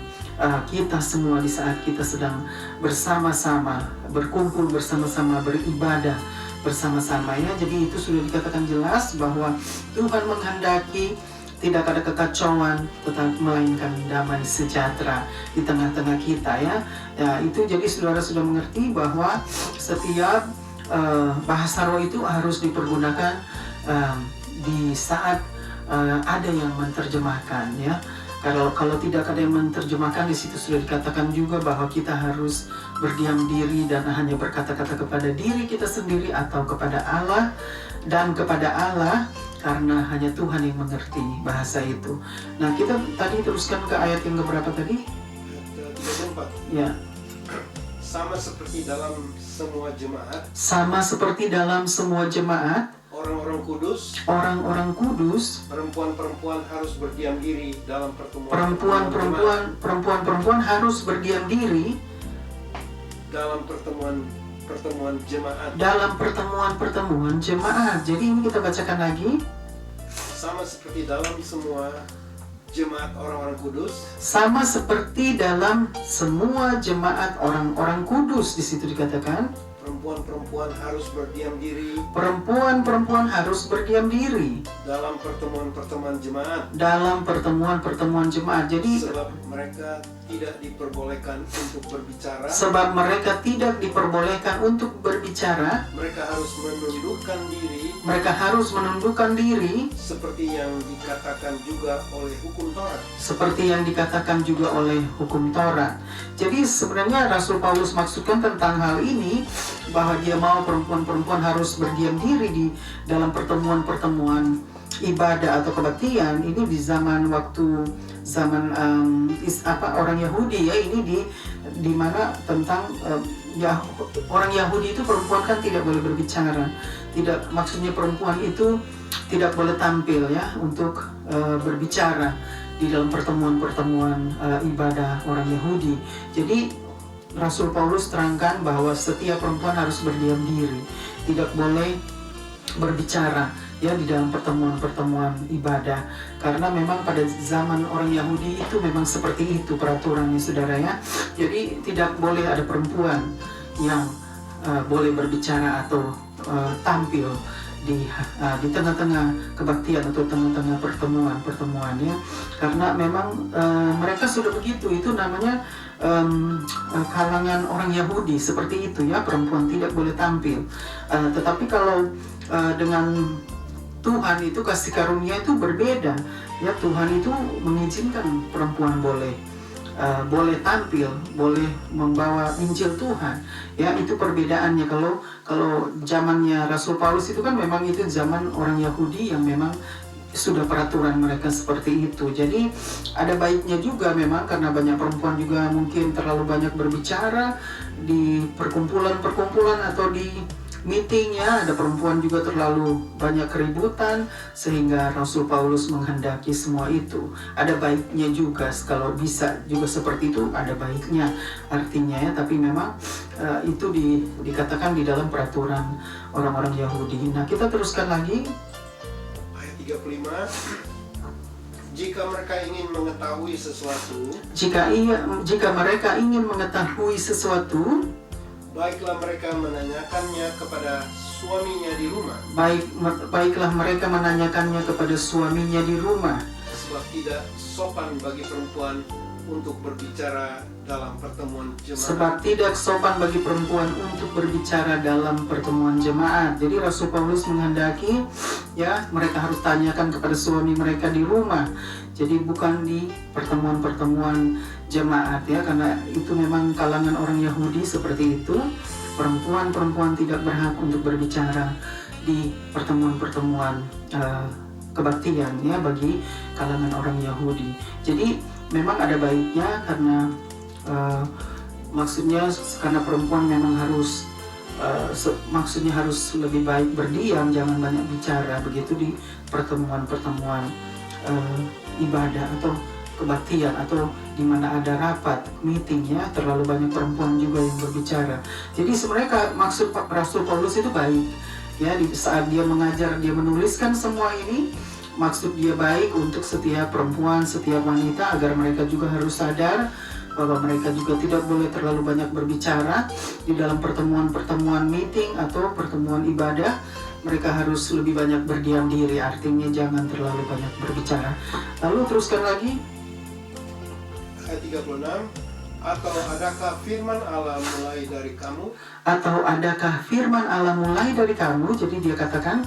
kita semua di saat kita sedang bersama-sama, berkumpul bersama-sama, beribadah bersama-sama ya. Jadi itu sudah dikatakan jelas bahwa Tuhan menghendaki tidak ada kekacauan, tetapi melainkan damai sejahtera di tengah-tengah kita ya. Ya itu, jadi saudara sudah mengerti bahwa setiap bahasa roh itu harus dipergunakan di saat ada yang menerjemahkan ya. Kalau tidak ada yang menerjemahkan, di situ sudah dikatakan juga bahwa kita harus berdiam diri dan hanya berkata-kata kepada diri kita sendiri atau kepada Allah dan kepada Allah, karena hanya Tuhan yang mengerti bahasa itu. Nah, kita tadi teruskan ke ayat yang keberapa tadi? Ayat 34. Ya. Sama seperti dalam semua jemaat. Sama seperti dalam semua jemaat. Orang-orang kudus. Orang-orang kudus. Perempuan-perempuan harus berdiam diri dalam pertemuan. Perempuan-perempuan harus berdiam diri dalam pertemuan jemaat. Dalam pertemuan jemaat. Jadi ini kita bacakan lagi. Sama seperti dalam semua jemaat orang-orang kudus. Sama seperti dalam semua jemaat orang-orang kudus, di situ dikatakan. Perempuan-perempuan harus berdiam diri. Perempuan-perempuan harus berdiam diri dalam pertemuan-pertemuan jemaat. Dalam pertemuan-pertemuan jemaat. Jadi sebab mereka tidak diperbolehkan untuk berbicara. Sebab mereka tidak diperbolehkan untuk berbicara. Mereka harus menundukkan diri. Mereka harus menundukkan diri. Seperti yang dikatakan juga oleh hukum Taurat. Seperti yang dikatakan juga oleh hukum Taurat. Jadi sebenarnya Rasul Paulus maksudkan tentang hal ini, bahwa dia mau perempuan-perempuan harus berdiam diri di dalam pertemuan-pertemuan ibadah atau kebaktian. Ini di zaman orang Yahudi ya. Ini di mana tentang orang Yahudi itu perempuan kan tidak boleh berbicara. Tidak, maksudnya perempuan itu tidak boleh tampil ya untuk berbicara di dalam pertemuan-pertemuan ibadah orang Yahudi. Jadi Rasul Paulus terangkan bahwa setiap perempuan harus berdiam diri, tidak boleh berbicara ya di dalam pertemuan-pertemuan ibadah, karena memang pada zaman orang Yahudi itu memang seperti itu peraturannya saudara ya. Jadi tidak boleh ada perempuan yang boleh berbicara atau tampil di tengah-tengah kebaktian atau tengah-tengah pertemuan-pertemuannya, karena memang mereka sudah begitu. Itu namanya kalangan orang Yahudi seperti itu ya, perempuan tidak boleh tampil. Tetapi kalau dengan Tuhan itu kasih karunia itu berbeda ya. Tuhan itu mengizinkan perempuan boleh tampil, boleh membawa Injil Tuhan ya. Itu perbedaannya. Kalau zamannya Rasul Paulus itu kan memang itu zaman orang Yahudi yang memang sudah peraturan mereka seperti itu. Jadi ada baiknya juga memang, karena banyak perempuan juga mungkin terlalu banyak berbicara di perkumpulan-perkumpulan atau di meeting ya. Ada perempuan juga terlalu banyak keributan, sehingga Rasul Paulus menghendaki semua itu. Ada baiknya juga, kalau bisa juga seperti itu ada baiknya artinya ya. Tapi memang itu dikatakan di dalam peraturan orang-orang Yahudi. Nah, kita teruskan lagi. 35. Jika mereka ingin mengetahui sesuatu, jika mereka ingin mengetahui sesuatu, baiklah mereka menanyakannya kepada suaminya di rumah. Baiklah mereka menanyakannya kepada suaminya di rumah. sebab tidak sopan bagi perempuan untuk berbicara dalam pertemuan jemaat. Sebab tidak sopan bagi perempuan untuk berbicara dalam pertemuan jemaat. Jadi Rasul Paulus menghendaki ya mereka harus tanyakan kepada suami mereka di rumah. Jadi bukan di pertemuan-pertemuan jemaat ya, karena itu memang kalangan orang Yahudi seperti itu. Perempuan-perempuan tidak berhak untuk berbicara di pertemuan-pertemuan kebaktian ya bagi kalangan orang Yahudi. Jadi memang ada baiknya karena maksudnya karena perempuan memang harus maksudnya harus lebih baik berdiam, jangan banyak bicara begitu di pertemuan-pertemuan ibadah atau kebaktian atau di mana ada rapat meeting ya, terlalu banyak perempuan juga yang berbicara. Jadi sebenarnya maksud Rasul Paulus itu baik ya, di saat dia mengajar, dia menuliskan semua ini, maksud dia baik untuk setiap perempuan, setiap wanita, agar mereka juga harus sadar bahwa mereka juga tidak boleh terlalu banyak berbicara di dalam pertemuan-pertemuan meeting atau pertemuan ibadah. Mereka harus lebih banyak berdiam diri, artinya jangan terlalu banyak berbicara. Lalu teruskan lagi. Ayat 36, atau adakah firman Allah mulai dari kamu? Atau adakah firman Allah mulai dari kamu? Jadi dia katakan,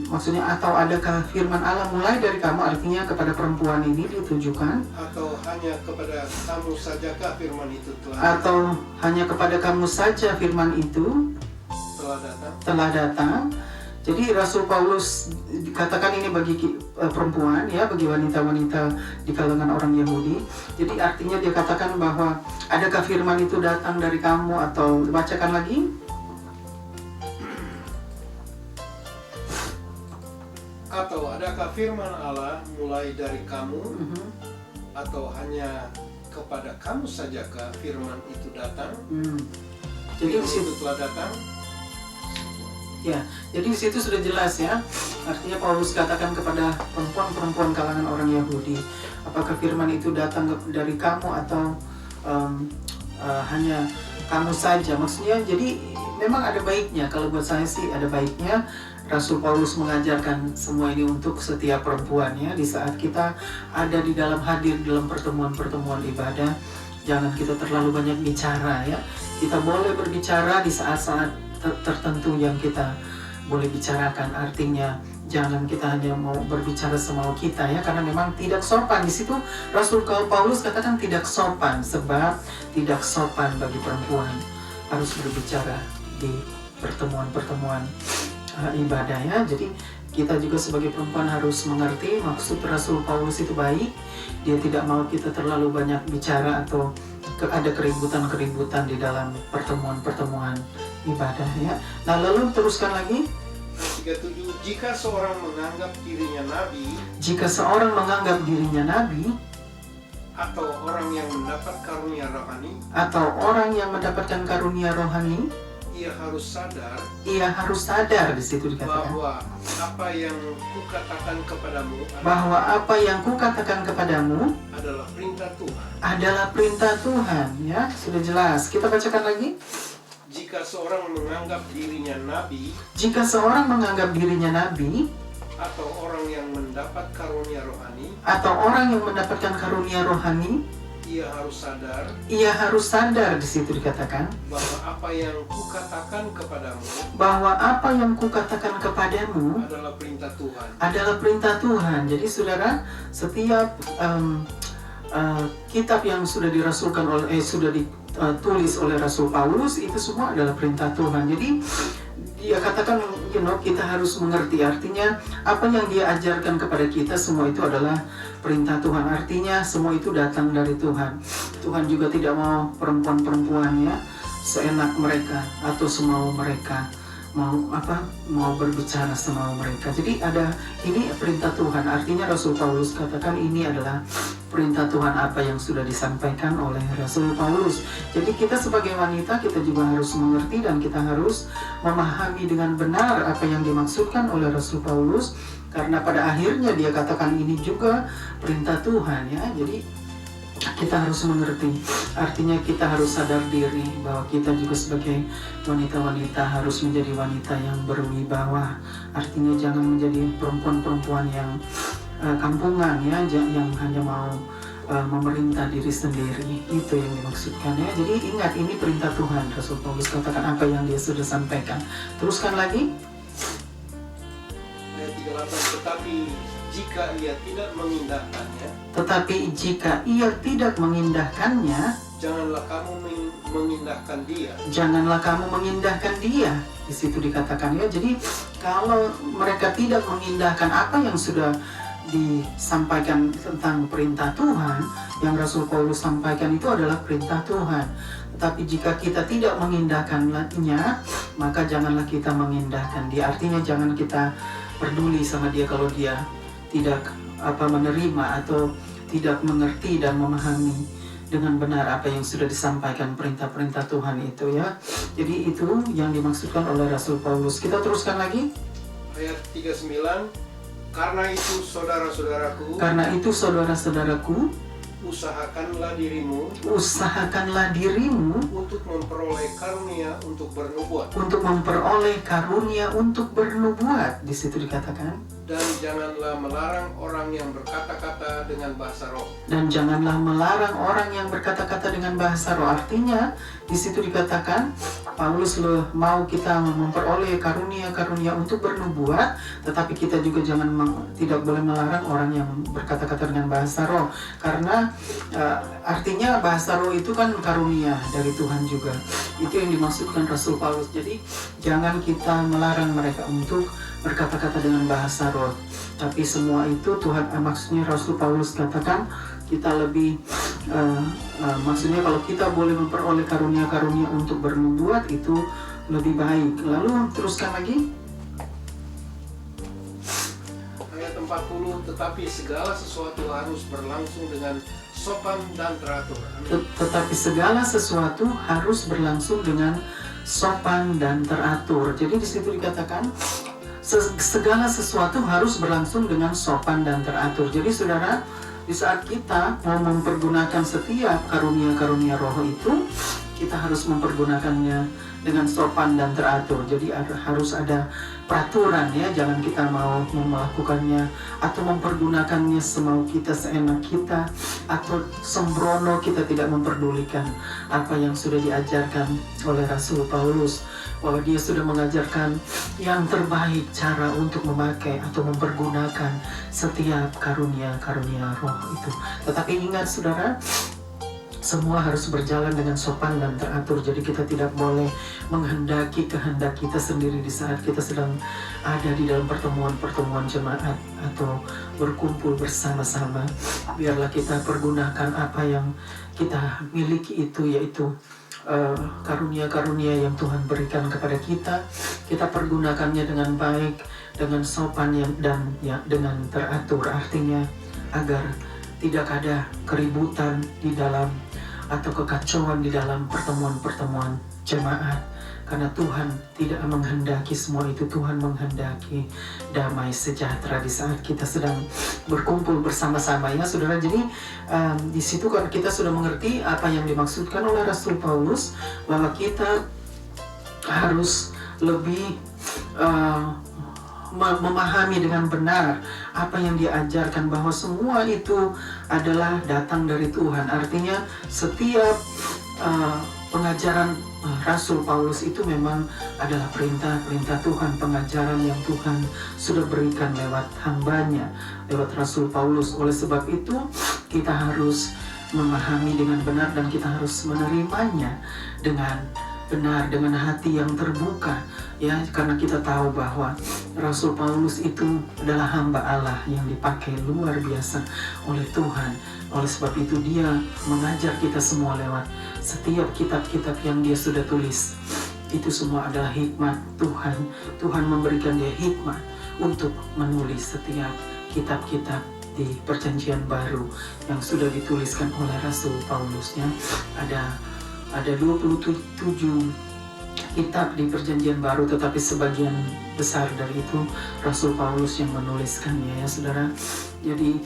maksudnya atau adakah firman Allah mulai dari kamu, artinya kepada perempuan ini ditujukan. Atau hanya kepada kamu sajakah firman itu Atau hanya kepada kamu saja firman itu telah datang. Jadi Rasul Paulus dikatakan ini bagi perempuan ya, bagi wanita-wanita di kalangan orang Yahudi. Jadi artinya dia katakan bahwa adakah firman itu datang dari kamu, atau bacakan lagi. Atau adakah firman Allah mulai dari kamu? Atau hanya kepada kamu sajakah firman itu datang? Jadi firman itu telah datang. Ya, jadi di situ sudah jelas ya. Artinya Paulus katakan kepada perempuan-perempuan kalangan orang Yahudi, apakah firman itu datang dari kamu atau hanya kamu saja? Maksudnya jadi memang ada baiknya, kalau buat saya sih ada baiknya Rasul Paulus mengajarkan semua ini untuk setiap perempuan ya. Di saat kita ada di dalam hadir dalam pertemuan-pertemuan ibadah, jangan kita terlalu banyak bicara ya. Kita boleh berbicara di saat-saat tertentu yang kita boleh bicarakan, artinya jangan kita hanya mau berbicara semau kita ya, karena memang tidak sopan. Di situ Rasul Paulus katakan tidak sopan, sebab tidak sopan bagi perempuan harus berbicara di pertemuan-pertemuan ibadah ya. Jadi kita juga sebagai perempuan harus mengerti maksud Rasul Paulus itu baik. Dia tidak mau kita terlalu banyak bicara atau ada keributan-keributan di dalam pertemuan-pertemuan ibadah ya. Nah lalu teruskan lagi. 37, jika seorang menganggap dirinya nabi, atau orang yang mendapat karunia rohani, ia harus sadar di situ dikatakan bahwa apa yang kukatakan kepadamu adalah perintah Tuhan ya. Sudah jelas, kita bacakan lagi. Jika seorang menganggap dirinya nabi, atau orang yang mendapat karunia rohani, ia harus sadar di situ dikatakan bahwa apa yang kukatakan kepadamu adalah perintah Tuhan. Jadi saudara, setiap kitab yang sudah dirasulkan sudah ditulis oleh Rasul Paulus itu semua adalah perintah Tuhan. Jadi dia katakan kita harus mengerti, artinya apa yang dia ajarkan kepada kita semua itu adalah perintah Tuhan, artinya semua itu datang dari Tuhan. Tuhan juga tidak mau perempuan-perempuan ya seenak mereka atau semau mereka mau berbicara semau mereka. Jadi ada ini perintah Tuhan, artinya Rasul Paulus katakan ini adalah perintah Tuhan apa yang sudah disampaikan oleh Rasul Paulus. Jadi kita sebagai wanita kita juga harus mengerti dan kita harus memahami dengan benar apa yang dimaksudkan oleh Rasul Paulus, karena pada akhirnya dia katakan ini juga perintah Tuhan ya. Jadi kita harus mengerti, artinya kita harus sadar diri bahwa kita juga sebagai wanita-wanita harus menjadi wanita yang berwibawa, artinya jangan menjadi perempuan-perempuan yang kampungan ya, yang hanya mau memerintah diri sendiri. Itu yang dimaksudkan ya. Jadi ingat, ini perintah Tuhan. Rasul Paulus katakan apa yang dia sudah sampaikan. Teruskan lagi. Ayat 38, tetapi jika ia tidak mengindahkannya, janganlah kamu mengindahkan dia. Janganlah kamu mengindahkan dia. Di situ dikatakan ya. Jadi kalau mereka tidak mengindahkan apa yang sudah disampaikan tentang perintah Tuhan, yang Rasul Paulus sampaikan itu adalah perintah Tuhan. Tetapi jika kita tidak mengindahkannya, maka janganlah kita mengindahkan dia. Artinya jangan kita peduli sama dia kalau dia tidak menerima atau tidak mengerti dan memahami dengan benar apa yang sudah disampaikan perintah-perintah Tuhan itu ya. Jadi itu yang dimaksudkan oleh Rasul Paulus. Kita teruskan lagi. Ayat 39, karena itu saudara-saudaraku, usahakanlah dirimu untuk memperoleh karunia untuk bernubuat. Di situ dikatakan, dan janganlah melarang orang yang berkata-kata dengan bahasa roh. Artinya di situ dikatakan Paulus mau kita memperoleh karunia untuk bernubuat, tetapi kita juga tidak boleh melarang orang yang berkata-kata dengan bahasa roh, karena artinya bahasa roh itu kan karunia dari Tuhan juga. Itu yang dimaksudkan Rasul Paulus. Jadi jangan kita melarang mereka untuk berkata-kata dengan bahasa roh, tapi semua itu Tuhan, maksudnya Rasul Paulus katakan kita lebih maksudnya kalau kita boleh memperoleh karunia-karunia untuk bernubuat itu lebih baik. Lalu teruskan lagi. Ayat 40, tetapi segala sesuatu harus berlangsung dengan sopan dan teratur. Tetapi segala sesuatu harus berlangsung dengan sopan dan teratur. Jadi di situ dikatakan segala sesuatu harus berlangsung dengan sopan dan teratur. Jadi saudara, di saat kita mau mempergunakan setiap karunia-karunia roh itu, kita harus mempergunakannya dengan sopan dan teratur. Jadi harus ada peraturan ya, jangan kita mau melakukannya atau mempergunakannya semau kita, seenak kita, atau sembrono. Kita tidak memperdulikan apa yang sudah diajarkan oleh Rasul Paulus, bahwa dia sudah mengajarkan yang terbaik cara untuk memakai atau mempergunakan setiap karunia-karunia roh itu. Tetapi ingat saudara, semua harus berjalan dengan sopan dan teratur. Jadi kita tidak boleh menghendaki kehendak kita sendiri di saat kita sedang ada di dalam pertemuan-pertemuan jemaat atau berkumpul bersama-sama. Biarlah kita pergunakan apa yang kita miliki itu, yaitu karunia-karunia yang Tuhan berikan kepada kita. Kita pergunakannya dengan baik, dengan sopan dan dengan teratur. Artinya agar tidak ada keributan di dalam atau kekacauan di dalam pertemuan-pertemuan jemaat, karena Tuhan tidak menghendaki semua itu. Tuhan menghendaki damai sejahtera di saat kita sedang berkumpul bersama-sama ya saudara. Jadi di situ kan kita sudah mengerti apa yang dimaksudkan oleh Rasul Paulus, bahwa kita harus lebih memahami dengan benar apa yang diajarkan, bahwa semua itu adalah datang dari Tuhan. Artinya setiap pengajaran Rasul Paulus itu memang adalah perintah Tuhan, pengajaran yang Tuhan sudah berikan lewat hambanya, lewat Rasul Paulus. Oleh sebab itu kita harus memahami dengan benar dan kita harus menerimanya dengan benar, dengan hati yang terbuka ya, karena kita tahu bahwa Rasul Paulus itu adalah hamba Allah yang dipakai luar biasa oleh Tuhan. Oleh sebab itu dia mengajar kita semua lewat setiap kitab-kitab yang dia sudah tulis. Itu semua adalah hikmat Tuhan. Tuhan memberikan dia hikmat untuk menulis setiap kitab-kitab di Perjanjian Baru yang sudah dituliskan oleh Rasul Paulus ya. Ada 27 kitab di Perjanjian Baru, tetapi sebagian besar dari itu Rasul Paulus yang menuliskannya ya saudara. Jadi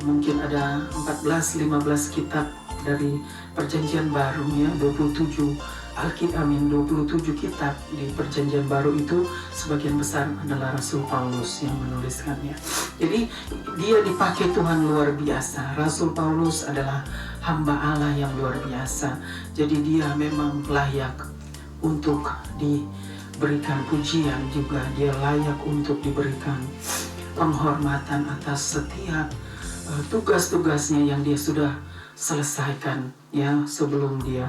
mungkin ada 14-15 kitab dari Perjanjian Baru ya, 27 Amin 27 kitab di Perjanjian Baru itu sebagian besar adalah Rasul Paulus yang menuliskannya. Jadi dia dipakai Tuhan luar biasa. Rasul Paulus adalah hamba Allah yang luar biasa. Jadi dia memang layak untuk diberikan pujian, juga dia layak untuk diberikan penghormatan atas setiap tugas-tugasnya yang dia sudah selesaikan ya sebelum dia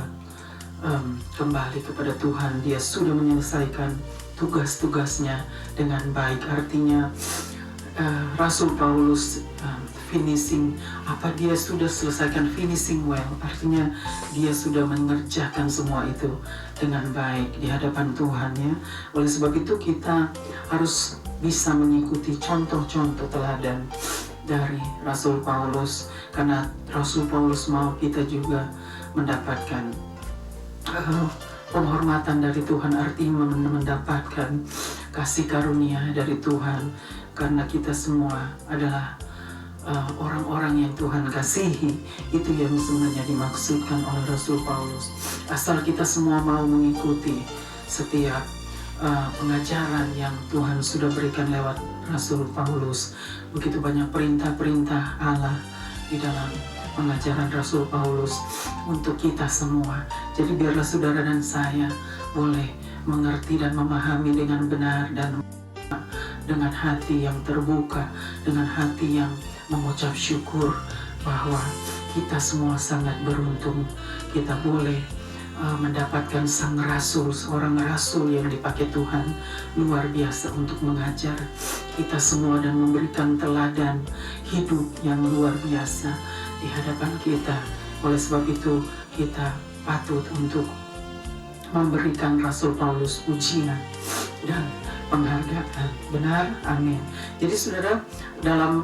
kembali kepada Tuhan. Dia sudah menyelesaikan tugas-tugasnya dengan baik. Artinya Rasul Paulus finishing apa dia sudah selesaikan, finishing well, artinya dia sudah mengerjakan semua itu dengan baik di hadapan Tuhan ya. Oleh sebab itu kita harus bisa mengikuti contoh-contoh teladan dari Rasul Paulus, karena Rasul Paulus mau kita juga mendapatkan penghormatan dari Tuhan, artinya mendapatkan kasih karunia dari Tuhan, karena kita semua adalah orang-orang yang Tuhan kasihi. Itu yang sebenarnya dimaksudkan oleh Rasul Paulus. Asal kita semua mau mengikuti setiap pengajaran yang Tuhan sudah berikan lewat Rasul Paulus. Begitu banyak perintah-perintah Allah di dalam pengajaran Rasul Paulus untuk kita semua. Jadi biarlah saudara dan saya boleh mengerti dan memahami dengan benar dan dengan hati yang terbuka, dengan hati yang mengucap syukur bahwa kita semua sangat beruntung. Kita boleh mendapatkan sang rasul, seorang rasul yang dipakai Tuhan luar biasa untuk mengajar kita semua dan memberikan teladan hidup yang luar biasa di hadapan kita. Oleh sebab itu kita patut untuk memberikan Rasul Paulus pujian dan penghargaan. Benar? Amin. Jadi saudara, dalam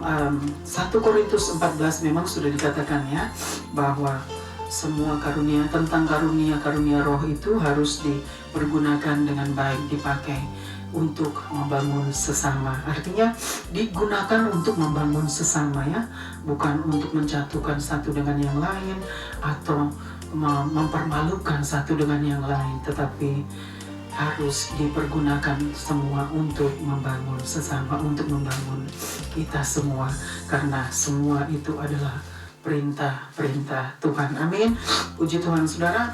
1 Korintus 14 memang sudah dikatakan ya bahwa semua karunia, tentang karunia roh itu harus dipergunakan dengan baik, dipakai untuk membangun sesama. Artinya digunakan untuk membangun sesama ya, bukan untuk menjatuhkan satu dengan yang lain atau mempermalukan satu dengan yang lain, tetapi harus dipergunakan semua untuk membangun sesama, untuk membangun kita semua, karena semua itu adalah perintah-perintah Tuhan. Amin. Puji Tuhan saudara.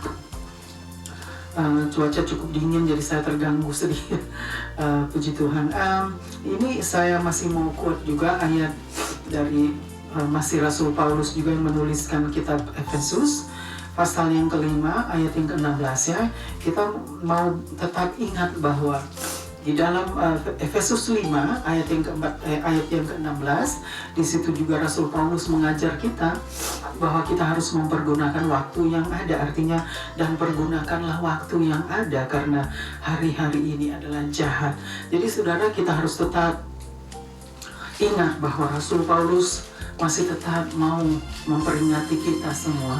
Cuaca cukup dingin jadi saya terganggu sedikit. Puji Tuhan. Ini saya masih mau quote juga ayat dari masih Rasul Paulus juga yang menuliskan kitab Efesus pasal yang kelima ayat yang ke-16 ya. Kita mau tetap ingat bahwa di dalam Efesus 5 ayat yang ke-16 di situ juga Rasul Paulus mengajar kita bahwa kita harus mempergunakan waktu yang ada. Artinya, dan pergunakanlah waktu yang ada karena hari-hari ini adalah jahat. Jadi saudara, kita harus tetap ingat bahwa Rasul Paulus masih tetap mau memperingati kita semua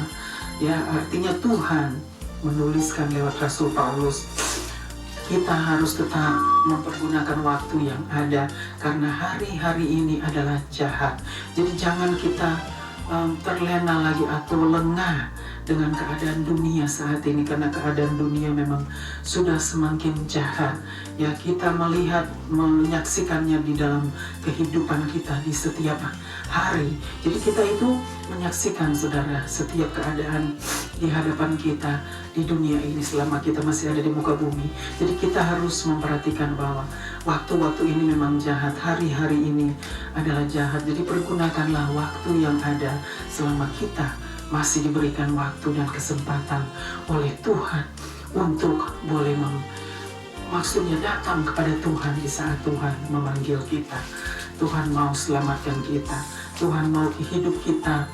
ya. Artinya Tuhan menuliskan lewat Rasul Paulus, kita harus tetap mempergunakan waktu yang ada karena hari-hari ini adalah jahat. Jadi jangan kita terlena lagi atau lengah dengan keadaan dunia saat ini, karena keadaan dunia memang sudah semakin jahat ya. Kita melihat, menyaksikannya di dalam kehidupan kita di setiap hari. Jadi kita itu menyaksikan saudara setiap keadaan di hadapan kita di dunia ini selama kita masih ada di muka bumi. Jadi kita harus memperhatikan bahwa waktu-waktu ini memang jahat, hari-hari ini adalah jahat. Jadi pergunakanlah waktu yang ada selama kita masih diberikan waktu dan kesempatan oleh Tuhan untuk boleh maksudnya datang kepada Tuhan di saat Tuhan memanggil kita. Tuhan mau selamatkan kita, Tuhan mau hidup kita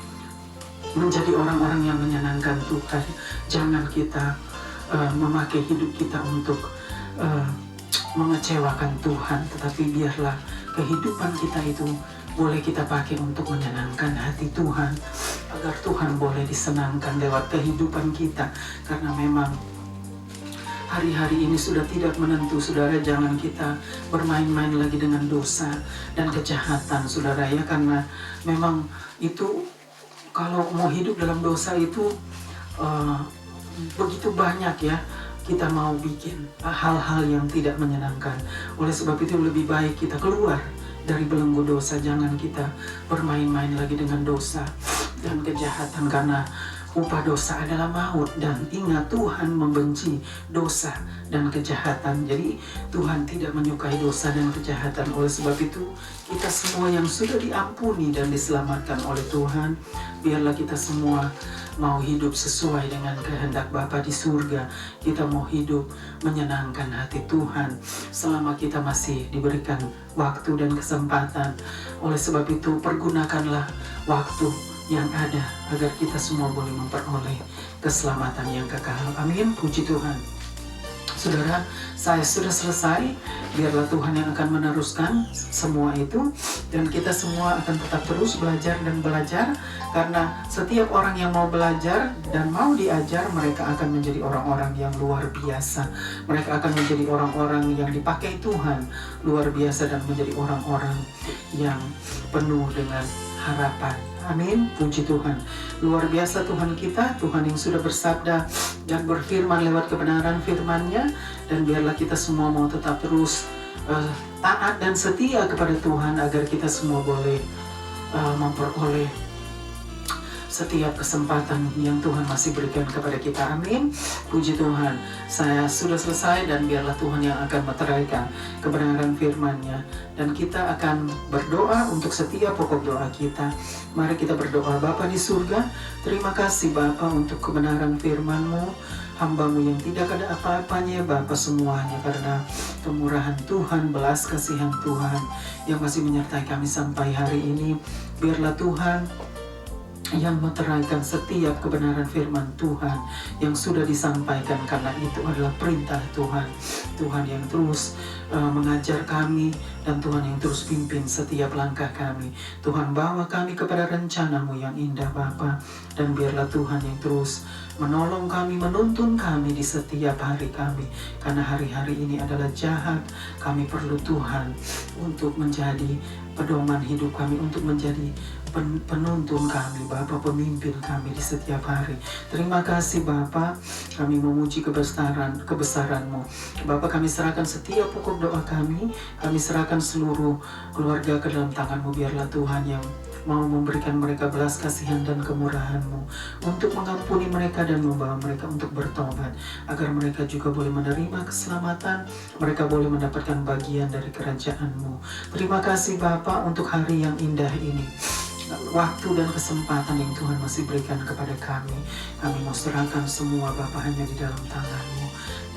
menjadi orang-orang yang menyenangkan Tuhan. Jangan kita memakai hidup kita untuk mengecewakan Tuhan, tetapi biarlah kehidupan kita itu boleh kita pakai untuk menyenangkan hati Tuhan, agar Tuhan boleh disenangkan lewat kehidupan kita. Karena memang hari-hari ini sudah tidak menentu, saudara. Jangan kita bermain-main lagi dengan dosa dan kejahatan, saudara ya. Karena memang itu, kalau mau hidup dalam dosa itu begitu banyak ya kita mau bikin hal-hal yang tidak menyenangkan. Oleh sebab itu lebih baik kita keluar dari belenggu dosa. Jangan kita bermain-main lagi dengan dosa dan kejahatan, karena upah dosa adalah maut. Dan ingat, Tuhan membenci dosa dan kejahatan. Jadi Tuhan tidak menyukai dosa dan kejahatan. Oleh sebab itu kita semua yang sudah diampuni dan diselamatkan oleh Tuhan, biarlah kita semua mau hidup sesuai dengan kehendak Bapa di surga. Kita mau hidup menyenangkan hati Tuhan selama kita masih diberikan waktu dan kesempatan. Oleh sebab itu pergunakanlah waktu yang ada agar kita semua boleh memperoleh keselamatan yang kekal. Amin. Puji Tuhan. Saudara, saya sudah selesai. Biarlah Tuhan yang akan meneruskan semua itu, dan kita semua akan tetap terus belajar dan belajar, karena setiap orang yang mau belajar dan mau diajar, mereka akan menjadi orang-orang yang luar biasa. Mereka akan menjadi orang-orang yang dipakai Tuhan luar biasa dan menjadi orang-orang yang penuh dengan harapan. Amin. Puji Tuhan. Luar biasa Tuhan kita, Tuhan yang sudah bersabda dan berfirman lewat kebenaran firman-Nya. Dan biarlah kita semua mau tetap terus taat dan setia kepada Tuhan, agar kita semua boleh memperoleh setiap kesempatan yang Tuhan masih berikan kepada kita. Amin. Puji Tuhan. Saya sudah selesai, dan biarlah Tuhan yang akan meteraikan kebenaran firman-Nya. Dan kita akan berdoa untuk setiap pokok doa kita. Mari kita berdoa. Bapa di surga, terima kasih Bapa untuk kebenaran firman-Mu. Hamba-Mu yang tidak ada apa-apanya Bapa semuanya, karena kemurahan Tuhan, belas kasihan Tuhan yang masih menyertai kami sampai hari ini. Biarlah Tuhan yang meteraikan setiap kebenaran firman Tuhan yang sudah disampaikan, karena itu adalah perintah Tuhan. Tuhan yang terus mengajar kami, dan Tuhan yang terus pimpin setiap langkah kami. Tuhan bawa kami kepada rencana-Mu yang indah Bapa, dan biarlah Tuhan yang terus menolong kami, menuntun kami di setiap hari kami, karena hari-hari ini adalah jahat. Kami perlu Tuhan untuk menjadi pedoman hidup kami, untuk menjadi penuntun kami Bapa, pemimpin kami di setiap hari. Terima kasih Bapa, kami memuji kebesaran-Mu Bapa. Kami serahkan setiap pokok doa kami serahkan seluruh keluarga ke dalam tangan-Mu. Biarlah Tuhan yang mau memberikan mereka belas kasihan dan kemurahan-Mu untuk mengampuni mereka dan membawa mereka untuk bertobat, agar mereka juga boleh menerima keselamatan, mereka boleh mendapatkan bagian dari kerajaan-Mu. Terima kasih Bapa untuk hari yang indah ini, waktu dan kesempatan yang Tuhan masih berikan kepada kami. Kami mau serahkan semua Bapa hanya di dalam tangan-Mu,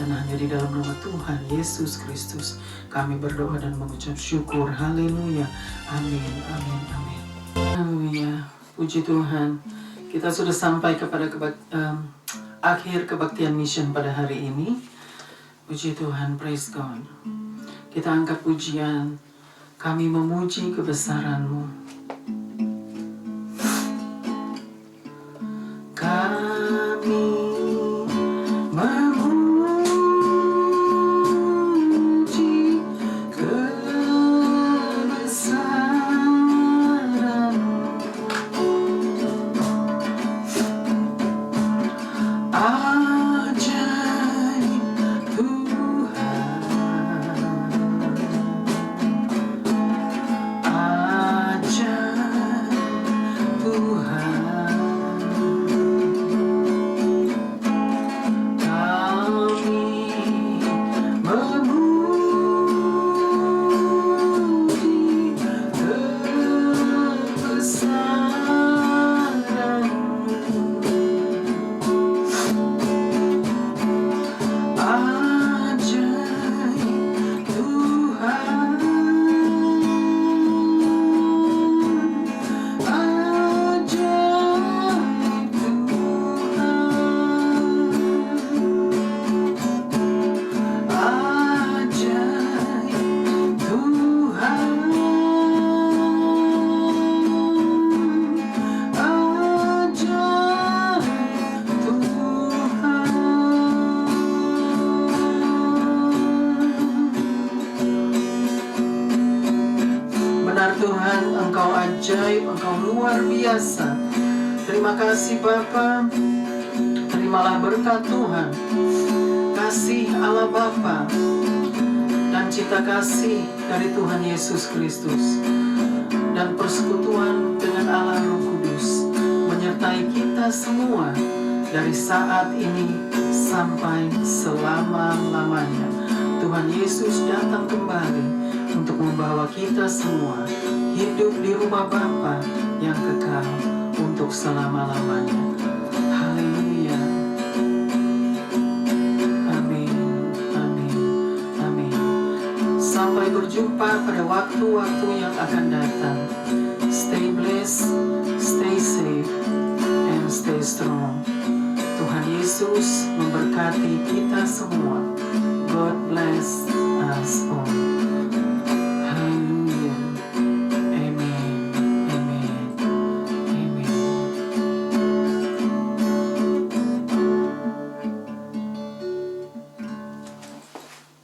dan hanya di dalam nama Tuhan Yesus Kristus kami berdoa dan mengucap syukur. Haleluya. Amin. Amin. Amin. Haleluya. Puji Tuhan. Kita sudah sampai kepada akhir kebaktian mission pada hari ini. Puji Tuhan. Praise God. Kita angkat pujian. Kami memuji kebesaran-Mu. Kami memuji kebesaran-Mu. Ajaib Tuhan, ajaib Tuhan. Tuhan, Engkau ajaib, Engkau luar biasa. Terima kasih Bapa. Terimalah berkat Tuhan, kasih Allah Bapa dan cinta kasih dari Tuhan Yesus Kristus dan persekutuan dengan Allah Roh Kudus menyertai kita semua dari saat ini sampai selama-lamanya. Tuhan Yesus datang kembali untuk membawa kita semua hidup di rumah Bapa yang kekal untuk selama-lamanya. Haleluya. Amin, amin, amin. Sampai berjumpa pada waktu-waktu yang akan datang. Stay blessed, stay safe, and stay strong. Tuhan Yesus memberkati kita semua. God bless us all.